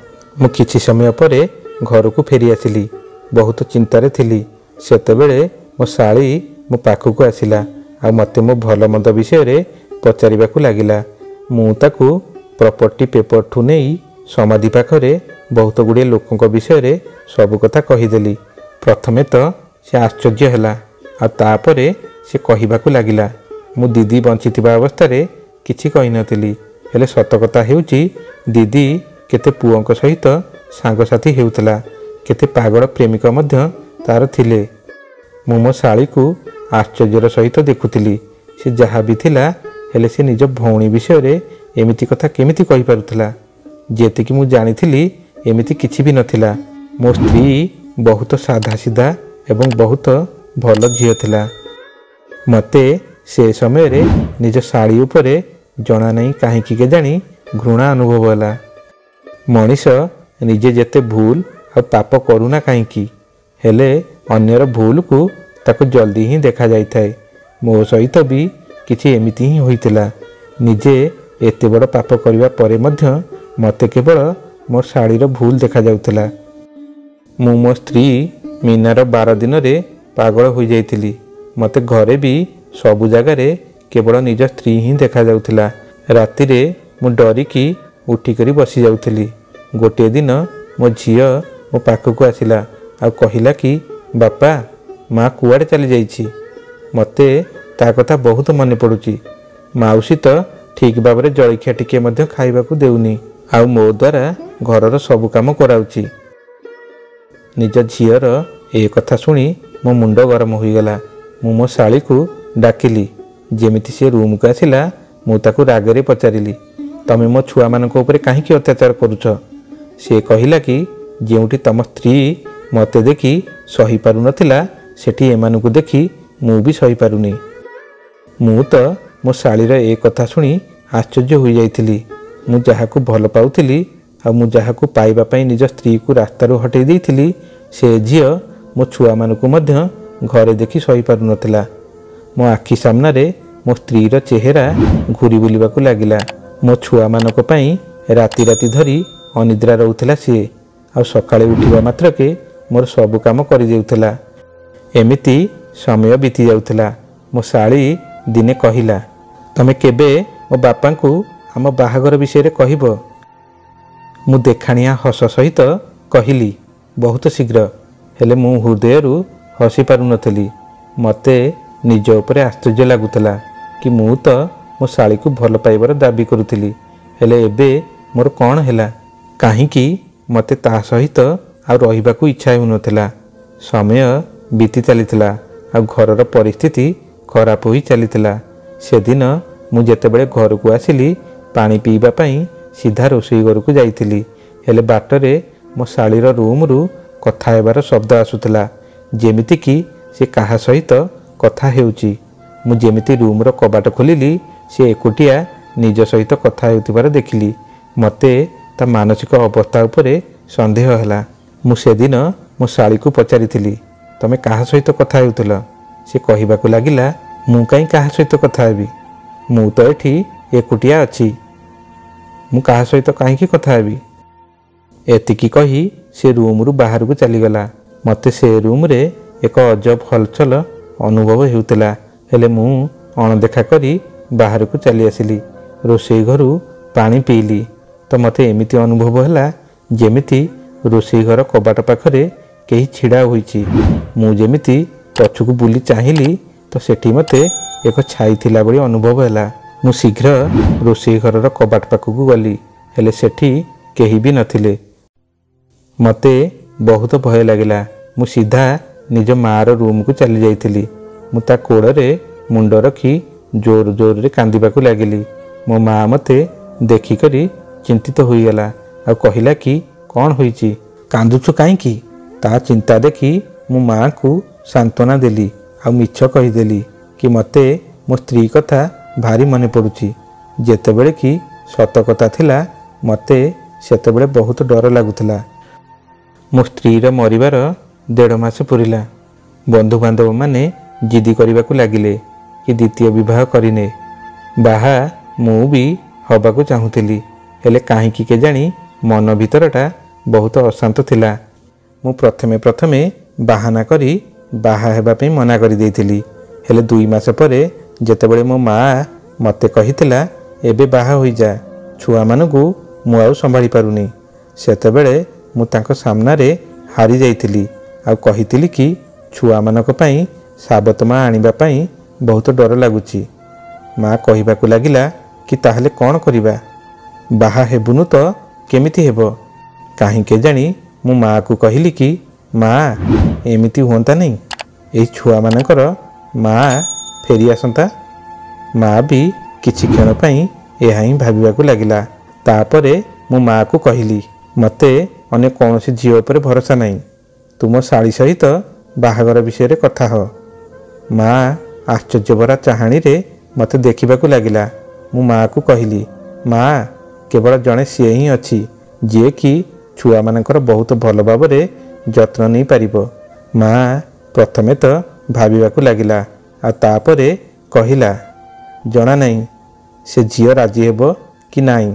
मु किछि समय परे घर को फेरी आसिली। बहुत चिंतारे थिली। सेतेबेले मो शाली मो पाखकु आसिला आ मते मो भल मंद विषय रे पचारिबाकू लागिला। मु ताकू प्रॉपर्टी पेपर ठू नहीं समाधि पाखरे बहुत गुड़े लोकों विषय रे सब कथा कहीदेली। प्रथमे तो से आश्चर्य हैला आ तापरे से कहिबाकू लागिला। मु दीदी बंचिथिबा अवस्था रे किछि कहि नथिली। हेले सत कथा हेउची दीदी केते पुओंक सहित सांगसाथी हेउतला, केते पागल प्रेमिक मध्य तार थिले। मु मो शाली को आश्चर्यर सहित देखुथिली। से जहा भी थिला हेले से निज भौणी विषय रे एमिति कथा केमिति कहि पारुथला। जेतिकी मु जानिथिली एमिति किछि भी नथिला। मो स्त्री बहुत साधा सीधा एवं बहुत भल झियो थिला। मते से समय रे निज शाली उपरे जना नहीं कहीं के जानी घृणा अनुभव होला। मनीष निजे जेते भूल और पाप करूना कहीं हेले अन्यर भूल को ताको जल्दी ही देखा जाई थाए। मो सहित भी किछि एमिति ही होइतिला। निजे एते बड़ पाप करिवा परे मध्य मते केवल मोर शाड़ीर भूल देखा जाउतिला। मु मो स्त्री मीनार 12 दिन रे पागल हो जाइतिली। मते घरे भी सबु जगह केवल निज स्त्री ही देखा जाउतिला। राति रे मु डरिकी उठिकरी बसी जाउतिली। गोटे दिन मो झियो मो पाखकु आसिला आ कहिला कि बापा माँ कुआड़े चली जाइछि। मते ता कथा बहुत मन पड़ुची। माउसी तो ଠିକ୍ ଭାବରେ ଜଳଖିଆ ଟିକେ ମଧ୍ୟ ଖାଇବାକୁ ଦେଉନି, ଆଉ ମୋ ଦ୍ୱାରା ଘରର ସବୁ କାମ କରାଉଛି। ନିଜ ଝିଅର ଏ କଥା ଶୁଣି ମୋ ମୁଣ୍ଡ ଗରମ ହୋଇଗଲା। ମୁଁ ମୋ ଶାଳୀକୁ ଡାକିଲି। ଯେମିତି ସେ ରୁମ୍କୁ ଆସିଲା ମୁଁ ତାକୁ ରାଗରେ ପଚାରିଲି, ତମେ ମୋ ଛୁଆମାନଙ୍କ ଉପରେ କାହିଁକି ଅତ୍ୟାଚାର କରୁଛ? ସେ କହିଲା କି ଯେଉଁଠି ତମ ସ୍ତ୍ରୀ ମୋତେ ଦେଖି ସହିପାରୁନଥିଲା ସେଠି ଏମାନଙ୍କୁ ଦେଖି ମୁଁ ବି ସହିପାରୁନି। ମୁଁ ତ ମୋ ଶାଳୀର ଏ କଥା ଶୁଣି ଆଶ୍ଚର୍ଯ୍ୟ ହୋଇଯାଇଥିଲି। ମୁଁ ଯାହାକୁ ଭଲ ପାଉଥିଲି ଆଉ ମୁଁ ଯାହାକୁ ପାଇବା ପାଇଁ ନିଜ ସ୍ତ୍ରୀକୁ ରାସ୍ତାରୁ ହଟେଇ ଦେଇଥିଲି, ସେ ଝିଅ ମୋ ଛୁଆମାନଙ୍କୁ ମଧ୍ୟ ଘରେ ଦେଖି ସହିପାରୁନଥିଲା। ମୋ ଆଖି ସାମ୍ନାରେ ମୋ ସ୍ତ୍ରୀର ଚେହେରା ଘୁରି ବୁଲିବାକୁ ଲାଗିଲା। ମୋ ଛୁଆମାନଙ୍କ ପାଇଁ ରାତି ରାତି ଧରି ଅନିଦ୍ରା ରହୁଥିଲା ସିଏ, ଆଉ ସକାଳେ ଉଠିବା ମାତ୍ରକେ ମୋର ସବୁ କାମ କରିଦେଉଥିଲା। ଏମିତି ସମୟ ବିତି ଯାଉଥିଲା। ମୋ ଶାଳୀ ଦିନେ କହିଲା, ତମେ କେବେ ମୋ ବାପାଙ୍କୁ ଆମ ବାହାଘର ବିଷୟରେ କହିବ? ମୁଁ ଦେଖାଣିଆ ହସ ସହିତ କହିଲି, ବହୁତ ଶୀଘ୍ର। ହେଲେ ମୁଁ ହୃଦୟରୁ ହସି ପାରୁନଥିଲି। ମୋତେ ନିଜ ଉପରେ ଆଶ୍ଚର୍ଯ୍ୟ ଲାଗୁଥିଲା କି ମୁଁ ତ ମୋ ଶାଳୀକୁ ଭଲ ପାଇବାର ଦାବି କରୁଥିଲି, ହେଲେ ଏବେ ମୋର କ'ଣ ହେଲା? କାହିଁକି ମୋତେ ତା ସହିତ ଆଉ ରହିବାକୁ ଇଚ୍ଛା ହେଉନଥିଲା? ସମୟ ବିତି ଚାଲିଥିଲା ଆଉ ଘରର ପରିସ୍ଥିତି ଖରାପ ହୋଇ ଚାଲିଥିଲା। ସେଦିନ ମୁଁ ଯେତେବେଳେ ଘରକୁ ଆସିଲି ପାଣି ପିଇବା ପାଇଁ ସିଧା ରୋଷେଇ ଘରକୁ ଯାଇଥିଲି, ହେଲେ ବାଟରେ ମୋ ଶାଳୀର ରୁମ୍ରୁ କଥା ହେବାର ଶବ୍ଦ ଆସୁଥିଲା, ଯେମିତିକି ସେ କାହା ସହିତ କଥା ହେଉଛି। ମୁଁ ଯେମିତି ରୁମ୍ର କବାଟ ଖୋଲିଲି ସେ ଏକୁଟିଆ ନିଜ ସହିତ କଥା ହେଉଥିବାର ଦେଖିଲି। ମୋତେ ତା ମାନସିକ ଅବସ୍ଥା ଉପରେ ସନ୍ଦେହ ହେଲା। ମୁଁ ସେଦିନ ମୋ ଶାଳୀକୁ ପଚାରିଥିଲି, ତମେ କାହା ସହିତ କଥା ହେଉଥିଲ? ସେ କହିବାକୁ ଲାଗିଲା, ମୁଁ କାହିଁ କାହା ସହିତ କଥା ହେବି? ମୁଁ ତ ଏଠି ଏକୁଟିଆ ଅଛି। ମୁଁ କାହା ସହିତ କାହିଁକି କଥା ହେବି? ଏତିକି କହି ସେ ରୁମ୍ରୁ ବାହାରକୁ ଚାଲିଗଲା। ମୋତେ ସେ ରୁମ୍ରେ ଏକ ଅଜବ ହଲଚଲ ଅନୁଭବ ହେଉଥିଲା, ହେଲେ ମୁଁ ଅଣଦେଖା କରି ବାହାରକୁ ଚାଲି ଆସିଲି। ରୋଷେଇ ଘରୁ ପାଣି ପିଇଲି ତ ମୋତେ ଏମିତି ଅନୁଭବ ହେଲା ଯେମିତି ରୋଷେଇ ଘର କବାଟ ପାଖରେ କେହି ଛିଡ଼ା ହୋଇଛି। ମୁଁ ଯେମିତି ପଛକୁ ବୁଲି ଚାହିଁଲି ତ ସେଠି ମୋତେ ଏକ ଛାଇ ଥିଲା ଭଳି ଅନୁଭବ ହେଲା। ମୁଁ ଶୀଘ୍ର ରୋଷେଇ ଘରର କବାଟ ପାଖକୁ ଗଲି, ହେଲେ ସେଠି କେହି ବି ନଥିଲେ। ମୋତେ ବହୁତ ଭୟ ଲାଗିଲା। ମୁଁ ସିଧା ନିଜ ମାଆର ରୁମ୍କୁ ଚାଲି ଯାଇଥିଲି। ମୁଁ ତା କୋଳରେ ମୁଣ୍ଡ ରଖି ଜୋର ଜୋରରେ କାନ୍ଦିବାକୁ ଲାଗିଲି। ମୋ ମାଆ ମୋତେ ଦେଖିକରି ଚିନ୍ତିତ ହୋଇଗଲା ଆଉ କହିଲା କି କ'ଣ ହୋଇଛି, କାନ୍ଦୁଛୁ କାହିଁକି? ତା ଚିନ୍ତା ଦେଖି ମୁଁ ମାଆକୁ ସାନ୍ତ୍ୱନା ଦେଲି ଆଉ ମିଛ କହିଦେଲି କି ମୋତେ ମୋ ସ୍ତ୍ରୀ କଥା ଭାରି ମନେ ପଡ଼ୁଛି, ଯେତେବେଳେ କି ସତ କଥା ଥିଲା ମୋତେ ସେତେବେଳେ ବହୁତ ଡର ଲାଗୁଥିଲା। ମୋ ସ୍ତ୍ରୀର ମରିବାର 1.5 ମାସ ପୁରିଲା। ବନ୍ଧୁବାନ୍ଧବମାନେ ଜିଦି କରିବାକୁ ଲାଗିଲେ କି ଦ୍ୱିତୀୟ ବିବାହ କରିନେ। ବାହା ମୁଁ ବି ହେବାକୁ ଚାହୁଁଥିଲି, ହେଲେ କାହିଁକି କେଜାଣି ମନ ଭିତରଟା ବହୁତ ଅଶାନ୍ତ ଥିଲା। ମୁଁ ପ୍ରଥମେ ବାହାନା କରି ବାହା ହେବା ପାଇଁ ମନା କରିଦେଇଥିଲି, ହେଲେ 2 ମାସ ପରେ ଯେତେବେଳେ ମୋ ମାଆ ମୋତେ କହିଥିଲା ଏବେ ବାହା ହୋଇଯା, ଛୁଆମାନଙ୍କୁ ମୁଁ ଆଉ ସମ୍ଭାଳି ପାରୁନି, ସେତେବେଳେ ମୁଁ ତାଙ୍କ ସାମ୍ନାରେ ହାରି ଯାଇଥିଲି ଆଉ କହିଥିଲି କି ଛୁଆମାନଙ୍କ ପାଇଁ ସାବତ ମା ଆଣିବା ପାଇଁ ବହୁତ ଡର ଲାଗୁଛି। ମା କହିବାକୁ ଲାଗିଲା କି ତାହେଲେ କ'ଣ କରିବା? ବାହା ହେବୁନୁ ତ କେମିତି ହେବ? କାହିଁ କେଜାଣି ମୁଁ ମାଆକୁ କହିଲି କି ମା ଏମିତି ହୁଅନ୍ତା ନାହିଁ, ଏଇ ଛୁଆମାନଙ୍କର ମା ଫେରି ଆସନ୍ତା। ମା ବି କିଛି କ୍ଷଣ ପାଇଁ ଏହା ହିଁ ଭାବିବାକୁ ଲାଗିଲା। ତାପରେ ମୁଁ ମାଆକୁ କହିଲି, ମୋତେ ଅନ୍ୟ କୌଣସି ଝିଅ ଉପରେ ଭରସା ନାହିଁ, ତୁମ ଶାଳୀ ସହିତ ବାହାଘର ବିଷୟରେ କଥା ହ। ମା ଆଶ୍ଚର୍ଯ୍ୟଭରା ଚାହାଣୀରେ ମୋତେ ଦେଖିବାକୁ ଲାଗିଲା। ମୁଁ ମାଆକୁ କହିଲି, ମା କେବଳ ଜଣେ ସିଏ ହିଁ ଅଛି ଯିଏକି ଛୁଆମାନଙ୍କର ବହୁତ ଭଲ ଭାବରେ ଯତ୍ନ ନେଇପାରିବ। ମା ପ୍ରଥମେ ତ ଭାବିବାକୁ ଲାଗିଲା ଆଉ ତାପରେ କହିଲା, ଜଣା ନାହିଁ ସେ ଝିଅ ରାଜି ହେବ କି ନାହିଁ।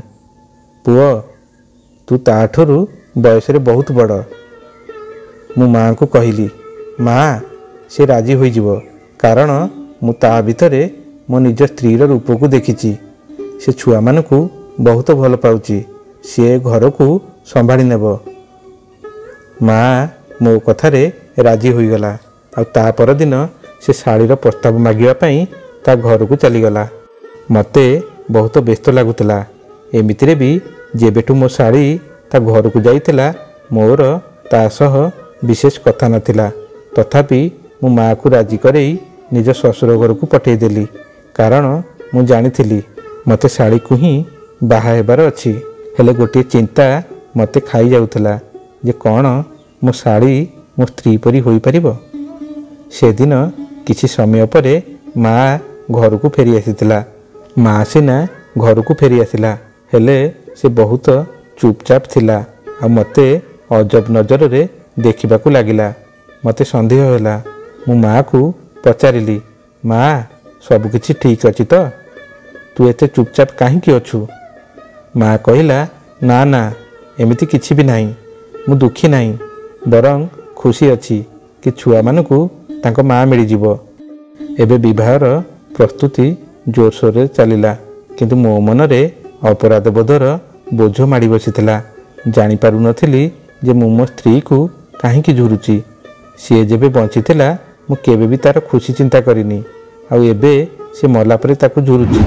ପୁଅ ତୁ ତାଠାରୁ ବୟସରେ ବହୁତ ବଡ଼। ମୁଁ ମାଆଙ୍କୁ କହିଲି, ମା ସେ ରାଜି ହୋଇଯିବ, କାରଣ ମୁଁ ତା ଭିତରେ ମୋ ନିଜ ସ୍ତ୍ରୀର ରୂପକୁ ଦେଖିଛି। ସେ ଛୁଆମାନଙ୍କୁ ବହୁତ ଭଲ ପାଉଛି, ସିଏ ଘରକୁ ସମ୍ଭାଳି ନେବ। ମା ମୋ କଥାରେ ରାଜି ହୋଇଗଲା ଆଉ ତା ପରଦିନ ସେ ଶାଳୀର ପ୍ରସ୍ତାବ ମାଗିବା ପାଇଁ ତା ଘରକୁ ଚାଲିଗଲା। ମୋତେ ବହୁତ ବ୍ୟସ୍ତ ଲାଗୁଥିଲା। ଏମିତିରେ ବି ଯେବେଠୁ ମୋ ଶାଳୀ ତା ଘରକୁ ଯାଇଥିଲା ମୋର ତା ସହ ବିଶେଷ କଥା ନଥିଲା। ତଥାପି ମୁଁ ମାଆକୁ ରାଜି କରେଇ ନିଜ ଶ୍ୱଶୁର ଘରକୁ ପଠାଇଦେଲି। କାରଣ ମୁଁ ଜାଣିଥିଲି ମୋତେ ଶାଳୀକୁ ହିଁ ବାହା ହେବାର ଅଛି। ହେଲେ ଗୋଟିଏ ଚିନ୍ତା ମୋତେ ଖାଇଯାଉଥିଲା ଯେ କ'ଣ ମୋ ଶାଳୀ ମୋ ସ୍ତ୍ରୀ ପରି ହୋଇପାରିବ। ସେଦିନ କିଛି ସମୟ ପରେ ମାଆ ଘରକୁ ଫେରି ଆସିଥିଲା। ମାଆ ସିନା ଘରକୁ ଫେରି ଆସିଲା, ହେଲେ ସେ ବହୁତ ଚୁପଚାପ ଥିଲା ଆଉ ମୋତେ ଅଜବ ନଜରରେ ଦେଖିବାକୁ ଲାଗିଲା। ମୋତେ ସନ୍ଦେହ ହେଲା। ମୁଁ ମାଆକୁ ପଚାରିଲି, ମାଆ, ସବୁକିଛି ଠିକ୍ ଅଛି ତ? ତୁ ଏତେ ଚୁପଚାପ କାହିଁକି ଅଛୁ? ମାଆ କହିଲା, ନା ନା, ଏମିତି କିଛି ବି ନାହିଁ। ମୁଁ ଦୁଃଖୀ ନାହିଁ, ବରଂ ଖୁସି ଅଛି କି ଛୁଆମାନଙ୍କୁ ତାଙ୍କ ମାଆ ମିଳିଯିବ। ଏବେ ବିବାହର ପ୍ରସ୍ତୁତି ଜୋରସୋରରେ ଚାଲିଲା, କିନ୍ତୁ ମୋ ମନରେ ଅପରାଧ ବୋଧର ବୋଝ ମାଡ଼ି ବସିଥିଲା। ଜାଣିପାରୁନଥିଲି ଯେ ମୁଁ ମୋ ସ୍ତ୍ରୀକୁ କାହିଁକି ଝୁରୁଛି। ସିଏ ଯେବେ ବଞ୍ଚିଥିଲା ମୁଁ କେବେ ବି ତାର ଖୁସି ଚିନ୍ତା କରିନି, ଆଉ ଏବେ ସେ ମଲା ପରେ ତାକୁ ଝୁରୁଛି।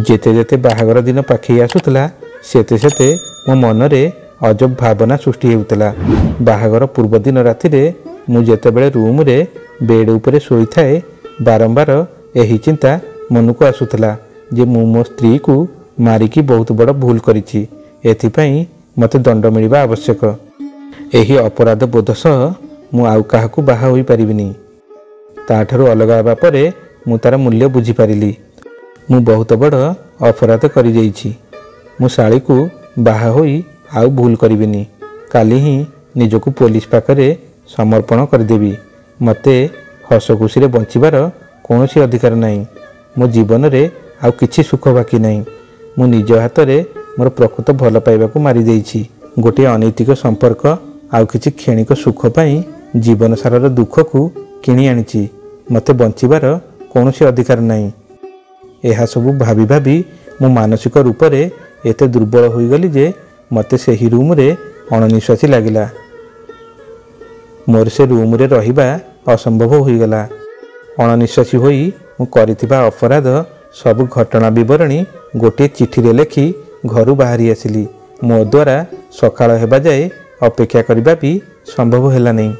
ଯେତେ ଯେତେ ବାହାଘର ଦିନ ପାଖେଇ ଆସୁଥିଲା ସେତେ ସେତେ ମୋ ମନରେ ଅଜବ ଭାବନା ସୃଷ୍ଟି ହେଉଥିଲା। ବାହାଘର ପୂର୍ବଦିନ ରାତିରେ ମୁଁ ଯେତେବେଳେ ରୁମ୍ରେ ବେଡ୍ ଉପରେ ଶୋଇଥାଏ, ବାରମ୍ବାର ଏହି ଚିନ୍ତା ମନକୁ ଆସୁଥିଲା ଯେ ମୁଁ ମୋ ସ୍ତ୍ରୀକୁ ମାରିକି ବହୁତ ବଡ଼ ଭୁଲ କରିଛି। ଏଥିପାଇଁ ମୋତେ ଦଣ୍ଡ ମିଳିବା ଆବଶ୍ୟକ। ଏହି ଅପରାଧ ବୋଧ ସହ ମୁଁ ଆଉ କାହାକୁ ବାହା ହୋଇପାରିବିନି। ତାଠାରୁ ଅଲଗା ହେବା ପରେ ମୁଁ ତାର ମୂଲ୍ୟ ବୁଝିପାରିଲି। ମୁଁ ବହୁତ ବଡ଼ ଅପରାଧ କରିଯାଇଛି। ମୁଁ ଶାଳୀକୁ ବାହା ହୋଇ ଆଉ ଭୁଲ କରିବିନି। କାଲି ହିଁ ନିଜକୁ ପୋଲିସ ପାଖରେ ସମର୍ପଣ କରିଦେବି। ମୋତେ ହସ ଖୁସିରେ ବଞ୍ଚିବାର କୌଣସି ଅଧିକାର ନାହିଁ। ମୋ ଜୀବନରେ ଆଉ କିଛି ସୁଖ ବାକି ନାହିଁ। ମୁଁ ନିଜ ହାତରେ ମୋର ପ୍ରକୃତ ଭଲ ପାଇବାକୁ ମାରିଦେଇଛି। ଗୋଟିଏ ଅନୈତିକ ସମ୍ପର୍କ ଆଉ କିଛି କ୍ଷଣିକ ସୁଖ ପାଇଁ ଜୀବନସାରର ଦୁଃଖକୁ କିଣି ଆଣିଛି। ମୋତେ ବଞ୍ଚିବାର କୌଣସି ଅଧିକାର ନାହିଁ। ଏହା ସବୁ ଭାବି ଭାବି ମୁଁ ମାନସିକ ରୂପରେ ଏତେ ଦୁର୍ବଳ ହୋଇଗଲି ଯେ ମୋତେ ସେହି ରୁମ୍ରେ ଅଣନିଶ୍ୱାସୀ ଲାଗିଲା। ମୋର ସେ ରୁମ୍ରେ ରହିବା ଅସମ୍ଭବ ହୋଇଗଲା। ଅଣନିଶ୍ୱାସୀ ହୋଇ ମୁଁ କରିଥିବା ଅପରାଧ ସବୁ ଘଟଣା ବିବରଣୀ ଗୋଟିଏ ଚିଠିରେ ଲେଖି ଘରୁ ବାହାରି ଆସିଲି। ମୋ ଦ୍ୱାରା ସକାଳ ହେବା ଯାଏ ଅପେକ୍ଷା କରିବା ବି ସମ୍ଭବ ହେଲା ନାହିଁ।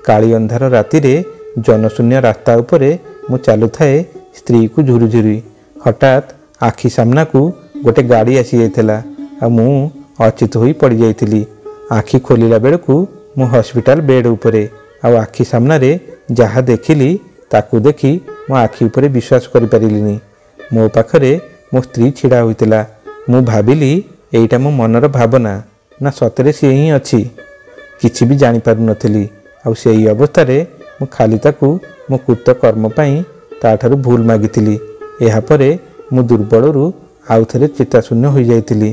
କାଳି ଅନ୍ଧାର ରାତିରେ ଜନଶୂନ୍ୟ ରାସ୍ତା ଉପରେ ମୁଁ ଚାଲୁଥାଏ ସ୍ତ୍ରୀକୁ ଝୁରି ଝୁରି। ହଠାତ୍ ଆଖି ସାମ୍ନାକୁ ଗୋଟେ ଗାଡ଼ି ଆସିଯାଇଥିଲା ଆଉ ମୁଁ ଅଚେତ ହୋଇ ପଡ଼ିଯାଇଥିଲି। ଆଖି ଖୋଲିଲା ବେଳକୁ ମୁଁ ହସ୍ପିଟାଲ ବେଡ୍ ଉପରେ, ଆଉ ଆଖି ସାମ୍ନାରେ ଯାହା ଦେଖିଲି ତାକୁ ଦେଖି ମୋ ଆଖି ଉପରେ ବିଶ୍ୱାସ କରିପାରିଲିନି। ମୋ ପାଖରେ ମୋ ସ୍ତ୍ରୀ ଛିଡ଼ା ହୋଇଥିଲା। ମୁଁ ଭାବିଲି ଏଇଟା ମୋ ମନର ଭାବନା ନା ସତରେ ସିଏ ହିଁ ଅଛି। କିଛି ବି ଜାଣିପାରୁନଥିଲି। ଆଉ ସେଇ ଅବସ୍ଥାରେ ମୁଁ ଖାଲି ତାକୁ ମୋ କୃତ କର୍ମ ପାଇଁ ତାଠାରୁ ଭୁଲ ମାଗିଥିଲି। ଏହାପରେ ମୁଁ ଦୁର୍ବଳରୁ ଆଉ ଥରେ ଚେତାଶୂନ୍ୟ ହୋଇଯାଇଥିଲି।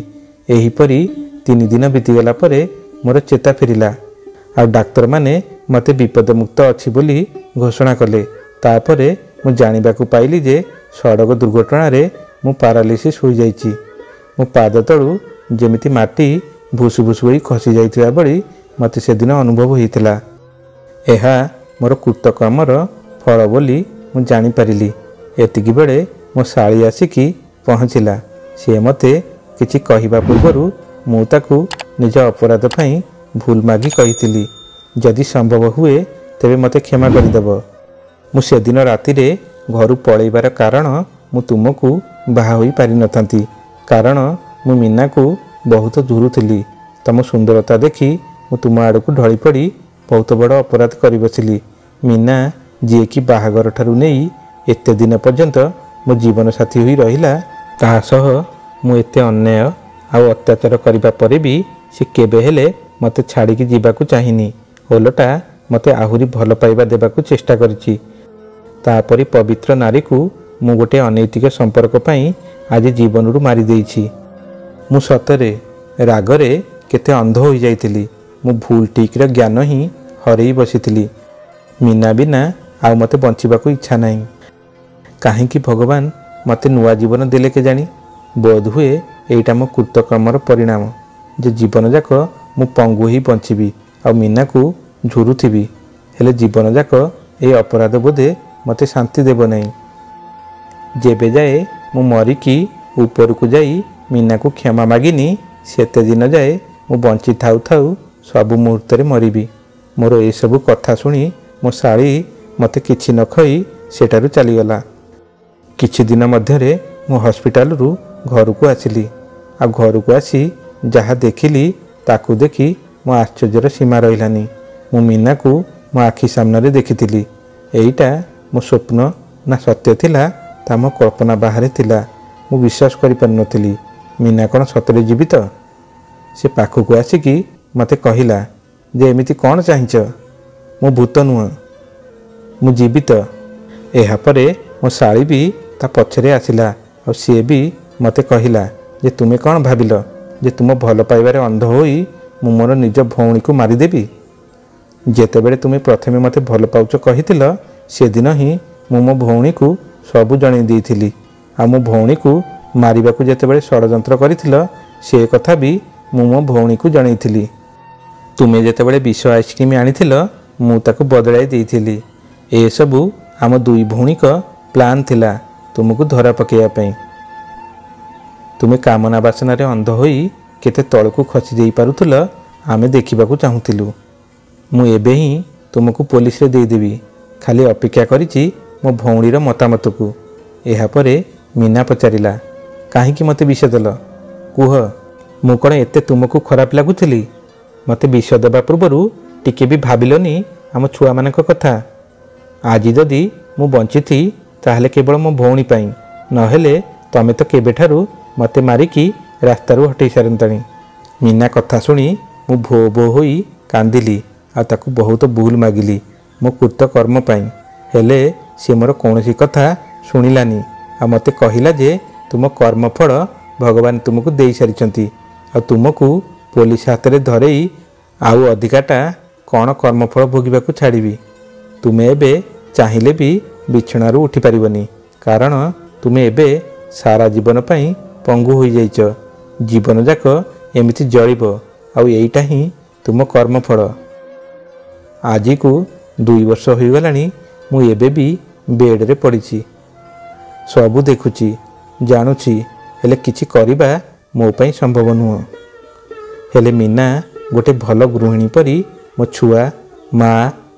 ଏହିପରି 3 ଦିନ ବିତିଗଲା ପରେ ମୋର ଚେତା ଫେରିଲା ଆଉ ଡାକ୍ତରମାନେ ମୋତେ ବିପଦମୁକ୍ତ ଅଛି ବୋଲି ଘୋଷଣା କଲେ। ତାପରେ ମୁଁ ଜାଣିବାକୁ ପାଇଲି ଯେ ସଡ଼କ ଦୁର୍ଘଟଣାରେ ମୁଁ ପାରାଲିସିସ୍ ହୋଇଯାଇଛି। ମୋ ପାଦ ତଳୁ ଯେମିତି ମାଟି ଭୁସୁ ଭୁସୁ ହୋଇ ଖସି ଯାଇଥିବା ଭଳି ମୋତେ ସେଦିନ ଅନୁଭବ ହୋଇଥିଲା। ଏହା ମୋର କୃତକର୍ମର ଫଳ ବୋଲି ମୁଁ ଜାଣିପାରିଲି। ଏତିକି ବେଳେ ମୋ ଶାଳୀ ଆସିକି ପହଞ୍ଚିଲା। ସିଏ ମୋତେ କିଛି କହିବା ପୂର୍ବରୁ ମୁଁ ତାକୁ ନିଜ ଅପରାଧ ପାଇଁ ଭୁଲ ମାଗି କହିଥିଲି, ଯଦି ସମ୍ଭବ ହୁଏ ତେବେ ମୋତେ କ୍ଷମା କରିଦେବ। ମୁଁ ସେଦିନ ରାତିରେ ଘରୁ ପଳେଇବାର କାରଣ ମୁଁ ତୁମକୁ ବାହା ହୋଇ ପାରିନଥାନ୍ତି। କାରଣ ମୁଁ ମୀନାକୁ ବହୁତ ଝୁରୁଥିଲି। ତମ ସୁନ୍ଦରତା ଦେଖି ମୁଁ ତୁମ ଆଡ଼କୁ ଢଳି ପଡ଼ି ବହୁତ ବଡ଼ ଅପରାଧ କରି ବସିଲି। ମୀନା, ଯିଏକି ବାହାଘର ଠାରୁ ନେଇ ଏତେ ଦିନ ପର୍ଯ୍ୟନ୍ତ ମୋ ଜୀବନସାଥୀ ହୋଇ ରହିଲା, ତାହା ସହ ମୁଁ ଏତେ ଅନ୍ୟାୟ ଆଉ ଅତ୍ୟାଚାର କରିବା ପରେ ବି ସେ କେବେ ହେଲେ ମୋତେ ଛାଡ଼ିକି ଯିବାକୁ ଚାହିଁନି। ଓଲଟା ମୋତେ ଆହୁରି ଭଲ ପାଇବା ଦେବାକୁ ଚେଷ୍ଟା କରିଛି। ତାପରି ପବିତ୍ର ନାରୀକୁ ମୁଁ ଗୋଟିଏ ଅନୈତିକ ସମ୍ପର୍କ ପାଇଁ ଆଜି ଜୀବନରୁ ମାରିଦେଇଛି। ମୁଁ ସତରେ ରାଗରେ କେତେ ଅନ୍ଧ ହୋଇଯାଇଥିଲି। ମୁଁ ଭୁଲ ଠିକ୍ର ଜ୍ଞାନ ହିଁ ହରେଇ ବସିଥିଲି। ମୀନା ବିନା ଆଉ ମୋତେ ବଞ୍ଚିବାକୁ ଇଚ୍ଛା ନାହିଁ। କାହିଁକି ଭଗବାନ ମୋତେ ନୂଆ ଜୀବନ ଦେଲେ କେଜାଣି। ବୋଧହୁଏ ଏଇଟା ମୋ କୃତକର୍ମର ପରିଣାମ ଯେ ଜୀବନଯାକ ମୁଁ ପଙ୍ଗୁ ହୋଇ ବଞ୍ଚିବି ଆଉ ମୀନାକୁ ଝୁରୁଥିବି। ହେଲେ ଜୀବନଯାକ ଏହି ଅପରାଧ ବୋଧେ ମୋତେ ଶାନ୍ତି ଦେବ ନାହିଁ। ଯେବେ ଯାଏ ମୁଁ ମରିକି ଉପରକୁ ଯାଇ मीना को क्षमा मागिनी सेते दिन जाए मु बंची थाउ थाउ सबु मुहूर्त मरबी। मोर ए सबु कथा शुणी मो शाड़ी मते किछि न खई सेटारु चलीगला। किछि दिन मध्यरे मु हॉस्पिटल रु घर को आसिली। आ घर को आसी जहा देखिली ताकू देखी मो आश्चर्यर सीमा रहिलानी। मु मीना को मो आखि सामने देखिथिली। एईटा मो स्वप्न ना सत्य थिला ता मो कल्पना बाहर थिला। मु विश्वास करि पार नथिली मीना कौन सतरे जीवित। से पाखक आसिकी मते कहिला जे एमिति कौन चाहिच, मु भूत नुह, मु जीवित। एहापरे मो शाड़ी भी ता पछरे आसिला और सी भी मते कहिला जे तुमे कौन भाविल जे तुम भल पाइबारे अंध होई मु मोर निज भौणी को मारिदेवी। जेतेबेले तुमे प्रथमे मते भल पाउच कहिथिल से दिन ही मु मो भौणी को सबु जणै देइथिली। आ मो भौणी को मारिबाकू जेतेबेले षडयंत्र करिथिल से कथा भी मु मो भौणी को जणैथिली। तुमे जेतेबेले विष आइसक्रीम आनिथिल मु ताकू बदलाई देइथिली। ए सबु आम दुई भौणी का प्लान थिला तुमको धरा पकेया पई। तुमे कामना बासना रे अंध होई केते तळकू खसी देई पारुथुल आमे देखिबाकू चाहुथिलु। मु एबे ही तुमको पुलिस रे देई देबी। खाली अपेक्षा करिछि मो भौणीर मतामत को। एहा परे मीना पचारिला काहेकि मते विष देल कुह, मु कौन एते तुमको खराब लगुथिली? मते विष देबा पूर्वरु टिके भी भाबिलोनी आम छुआ मानक कथा। आज जदि मु बंचिथि ताहले केवल मो भौणी पाई, नहेले तमे तो केबेठारु मते मारिकी रास्तारू हटै सारंताणी। मीना कथा शुणी मु भो भो होई कांदिली आ ताकू बहुत भूल मागिली मो कृत कर्म पाई। हेले से मोर कौनसी कथा शुणिलानी आ मते कहिला जे तुम कर्मफल भगवान तुमको देई सारिचंती आ तुमको पुलिस हाथ रे धरेई आउ अधिकाटा कौन कर्मफल भोगिबाकू छाड़बी। तुमे एबे चाहिले भी बिछणारू उठी पारिबनी कारण तुमे एबे सारा जीवन पाई पंगु होई जाइच। जीवन जाक एमिति जळिब आउ एईटा ही तुम कर्मफल। आज को 2 वर्ष हो गलानी मु एबे भी बेड रे पड़ीची। सबू देखुची जानुची हेले किछि करिबा मो पई संभव नुह। हेले मीना गोटे भल गृहिणी परी मो छुआ माँ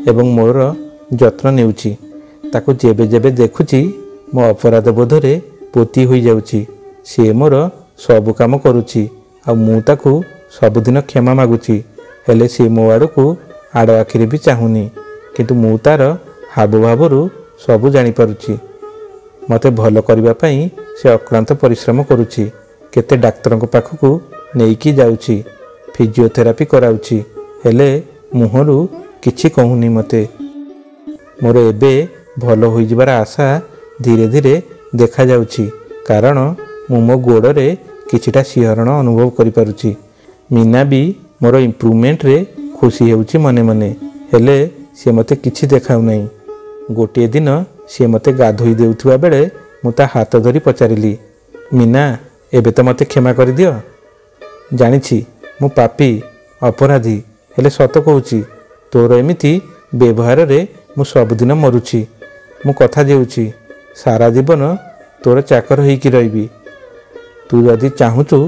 एवं मोर जत्न नेउची। ताको जेबे जेबे देखुची मो अपराध बोधरे पोती होई जाउची। से मोर सबु काम करुची आ मु ताकू सबुदिन क्षमा मागुची। हेले से मो आड़ को आड़ आखिरे भी चाहुनी किंतु मु तार हावभावरू सबु जानी पारुची। मते भल करिबा पई से अक्लांत परिश्रम करुची। केते डाक्तरक पाखकू नेइकी जाउची, फिजियोथेरापी कराउची, हेले मुहरु किछि कहूनी मते। मोर एबे भल होई जिबार आशा धीरे धीरे देखा जाउची कारण मु मो गोड़े किछिटा सिहरण अनुभव करि पारुची। मीना भी मोर इम्प्रूवमेंट रे खुशी हेउची मने मने, हेले से मते किछि देखाउ नै। गोटे दिन से मते गाधोई देउथुवा बेले मु ता हाथ धरी पचारिली, मीना एबे तो मते क्षमा कर दियो। जानिछि मु पापी अपराधी, हेले सत कहूची तोर एमिति व्यवहार रे मु सबुदिन मरुची। मु कथा देउची सारा जीवन तोर चाकर होइकी रहिबी। तू जदि चाहुचु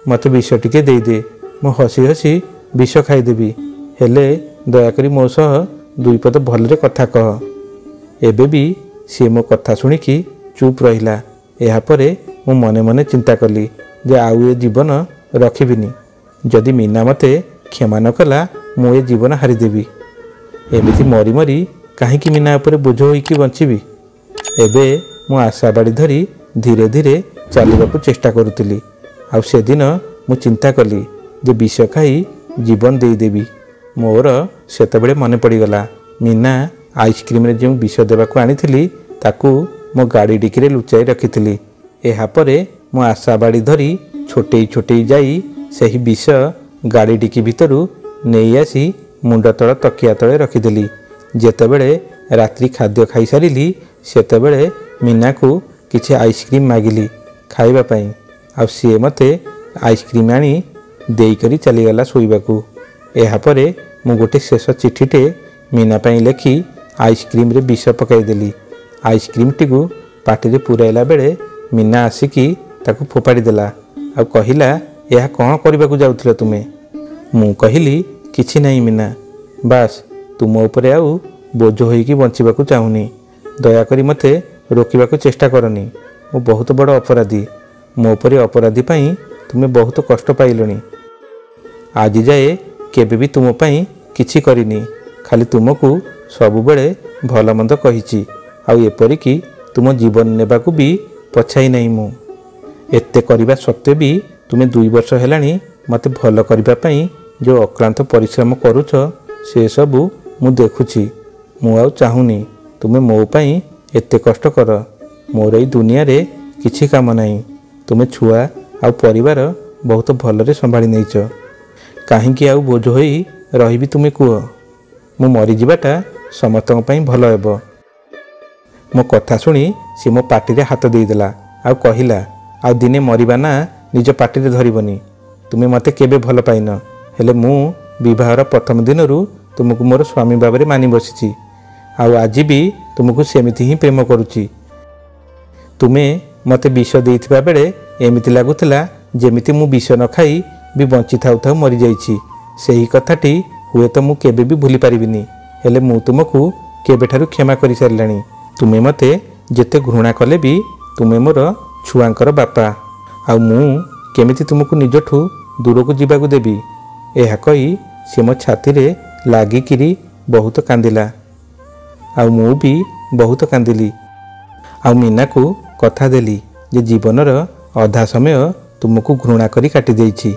मते विष टिके देई दे, मु हसी हसी विष खाइदेबी। हेले दयाकरी मो सह 2 पद भलरे कथा कह। एबे भी सी मो कथा शुणिकी चुप रहिला। एहा परे मु मने मने चिंता कली जे आउ ए जीवन रखिबिनी। जदि मीना मते क्षमा न कला मु ए जीवन हारिदेबी। एमिति मरी मरी काहींकि मीना उपरे बोझ होइकी बंचिबी। एबे मु आशाबाड़ी धरी धीरे धीरे चलिबाकू चेष्टा करुतिली। आउ से दिन मु चिंता कली जे विष खाई जीवन देदेवी। मोर सेतबेले मन पड़गला मीना आइसक्रीम रे जो विष देवाकू आनी ताकू मो गाड़ी डिक्की लुचाई रखी। एहापरे मो आशा बाड़ी धरी छोटे छोटे जाई सही विष गाड़ी डिक्की भितरू नहीं आसी मुंड तल तकिया तले रखीदेली। जेतेबेले रात्रि खाद्य खाई सारिली सेतेबेले मीना को किछि आइसक्रीम मागिली खाइबा पई। आ सी मते आइसक्रीम आनी देईकरी चलीगला शोइबाकू। एहापरे मु गोटे शेष चिठीटे मीना पई लेखि आइसक्रीम रे विष पकाईदेली। आइसक्रीम टी को पाटी रे पुराइला बेले मीना आसिकी ତାକୁ ଫୋପାଡ଼ି ଦେଲା ଆଉ କହିଲା, ଏହା କ'ଣ କରିବାକୁ ଯାଉଥିଲ ତୁମେ? ମୁଁ କହିଲି, କିଛି ନାହିଁ ମୀନା, ବାସ୍ ତୁମ ଉପରେ ଆଉ ବୋଝ ହୋଇକି ବଞ୍ଚିବାକୁ ଚାହୁଁନି। ଦୟାକରି ମୋତେ ରୋକିବାକୁ ଚେଷ୍ଟା କରନି। ମୁଁ ବହୁତ ବଡ଼ ଅପରାଧୀ। ମୋ ଉପରେ ଅପରାଧୀ ପାଇଁ ତୁମେ ବହୁତ କଷ୍ଟ ପାଇଲଣି। ଆଜି ଯାଏ କେବେ ବି ତୁମ ପାଇଁ କିଛି କରିନି, ଖାଲି ତୁମକୁ ସବୁବେଳେ ଭଲ ମନ୍ଦ କହିଛି, ଆଉ ଏପରିକି ତୁମ ଜୀବନ ନେବାକୁ ବି ପଛାଇ ନାହିଁ ମୁଁ। ଏତେ କରିବା ସତ୍ତ୍ୱେ ବି ତୁମେ 2 ବର୍ଷ ହେଲାଣି ମୋତେ ଭଲ କରିବା ପାଇଁ ଯେଉଁ ଅକ୍ଳାନ୍ତ ପରିଶ୍ରମ କରୁଛ, ସେସବୁ ମୁଁ ଦେଖୁଛି। ମୁଁ ଆଉ ଚାହୁଁନି ତୁମେ ମୋ ପାଇଁ ଏତେ କଷ୍ଟ କର। ମୋର ଏଇ ଦୁନିଆରେ କିଛି କାମ ନାହିଁ। ତୁମେ ଛୁଆ ଆଉ ପରିବାର ବହୁତ ଭଲରେ ସମ୍ଭାଳି ନେଇଛ। କାହିଁକି ଆଉ ବୋଝ ହୋଇ ରହିବି ତୁମେ କୁହ? ମୁଁ ମରିଯିବାଟା ସମସ୍ତଙ୍କ ପାଇଁ ଭଲ ହେବ। ମୋ କଥା ଶୁଣି ସେ ମୋ ପାଟିରେ ହାତ ଦେଇଦେଲା ଆଉ କହିଲା, ଆଉ ଦିନେ ମରିବା ନା ନିଜ ପାଟିରେ ଧରିବନି। ତୁମେ ମୋତେ କେବେ ଭଲ ପାଇନ, ହେଲେ ମୁଁ ବିବାହର ପ୍ରଥମ ଦିନରୁ ତୁମକୁ ମୋର ସ୍ୱାମୀ ଭାବରେ ମାନି ବସିଛି, ଆଉ ଆଜି ବି ତୁମକୁ ସେମିତି ହିଁ ପ୍ରେମ କରୁଛି। ତୁମେ ମୋତେ ବିଷ ଦେଇଥିବା ବେଳେ ଏମିତି ଲାଗୁଥିଲା ଯେମିତି ମୁଁ ବିଷ ନ ଖାଇ ବି ବଞ୍ଚିଥାଉ ଥାଉ ମରିଯାଇଛି। ସେହି କଥାଟି ହୁଏତ ମୁଁ କେବେ ବି ଭୁଲି ପାରିବିନି, ହେଲେ ମୁଁ ତୁମକୁ କେବେଠାରୁ କ୍ଷମା କରିସାରିଲାଣି। ତୁମେ ମୋତେ ଯେତେ ଘୃଣା କଲେ ବି ତୁମେ ମୋର ଛୁଆଙ୍କର ବାପା, ଆଉ ମୁଁ କେମିତି ତୁମକୁ ନିଜଠୁ ଦୂରକୁ ଯିବାକୁ ଦେବି? ଏହା କହି ସେ ମୋ ଛାତିରେ ଲାଗିକିରି ବହୁତ କାନ୍ଦିଲା, ଆଉ ମୁଁ ବି ବହୁତ କାନ୍ଦିଲି। ଆଉ ମୀନାକୁ କଥା ଦେଲି ଯେ ଜୀବନର ଅଧା ସମୟ ତୁମକୁ ଘୃଣା କରି କାଟିଦେଇଛି,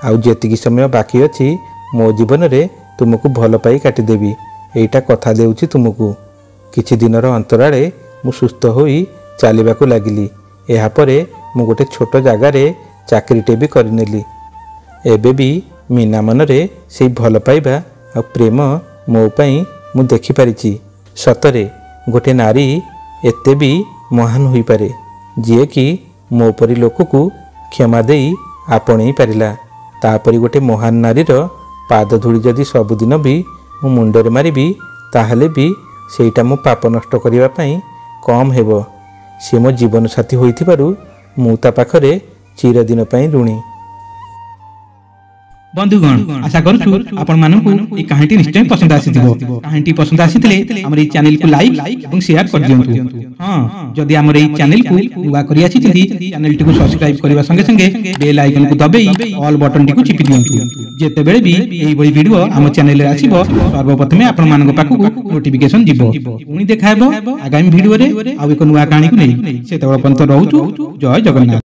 ଆଉ ଯେତିକି ସମୟ ବାକି ଅଛି ମୋ ଜୀବନରେ ତୁମକୁ ଭଲ ପାଇ କାଟିଦେବି। ଏଇଟା କଥା ଦେଉଛି ତୁମକୁ। କିଛି ଦିନର ଅନ୍ତରାଳେ ମୁଁ ସୁସ୍ଥ ହୋଇ ଚାଲିବାକୁ ଲାଗିଲି। ଏହାପରେ ମୁଁ ଗୋଟେ ଛୋଟ ଜାଗାରେ ଚାକିରିଟେ ବି କରିନେଲି। ଏବେ ବି ମୀନା ମନରେ ସେଇ ଭଲ ପାଇବା ଆଉ ପ୍ରେମ ମୋ ପାଇଁ ମୁଁ ଦେଖିପାରିଛି। ସତରେ ଗୋଟେ ନାରୀ ଏତେ ବି ମହାନ ହୋଇପାରେ, ଯିଏକି ମୋ ପରି ଲୋକକୁ କ୍ଷମା ଦେଇ ଆପଣେଇ ପାରିଲା। ତାପରି ଗୋଟେ ମହାନ ନାରୀର ପାଦ ଧୂଳି ଯଦି ସବୁଦିନ ବି ମୁଁ ମୁଣ୍ଡରେ ମାରିବି, ତାହେଲେ ବି ସେଇଟା ମୋ ପାପ ନଷ୍ଟ କରିବା ପାଇଁ କମ୍ ହେବ। ସେ ମୋ ଜୀବନସାଥୀ ହୋଇଥିବାରୁ ମୁଁ ତା ପାଖରେ ଚିରଦିନ ପାଇଁ ଋଣୀ। बंधुगण आशा करूछु आपण माननकु ए कहानीटी निश्चय पसंद आसीथिबो। कहानीटी पसंद आसीथिले हमर ए चैनल को लाइक एवं शेयर कर दियंतु। हां, जदि हमर ए चैनल को नुवा करि आछिथिंदी चैनल टी को सब्सक्राइब करबा संगे संगे बेल आइकन को दबेई ऑल बटन टी को चिपि दियंतु। जेते बेले भी एई बडी वीडियो हम चैनल रे आसीबो, सर्वप्रथमे आपण मानक पाखु नोटिफिकेशन जिवो। पुनी देखाइबो आगामी वीडियो रे आ एको नुवा कहानी को नै। सेतबेला पंत रहउछु। जय जगन्नाथ।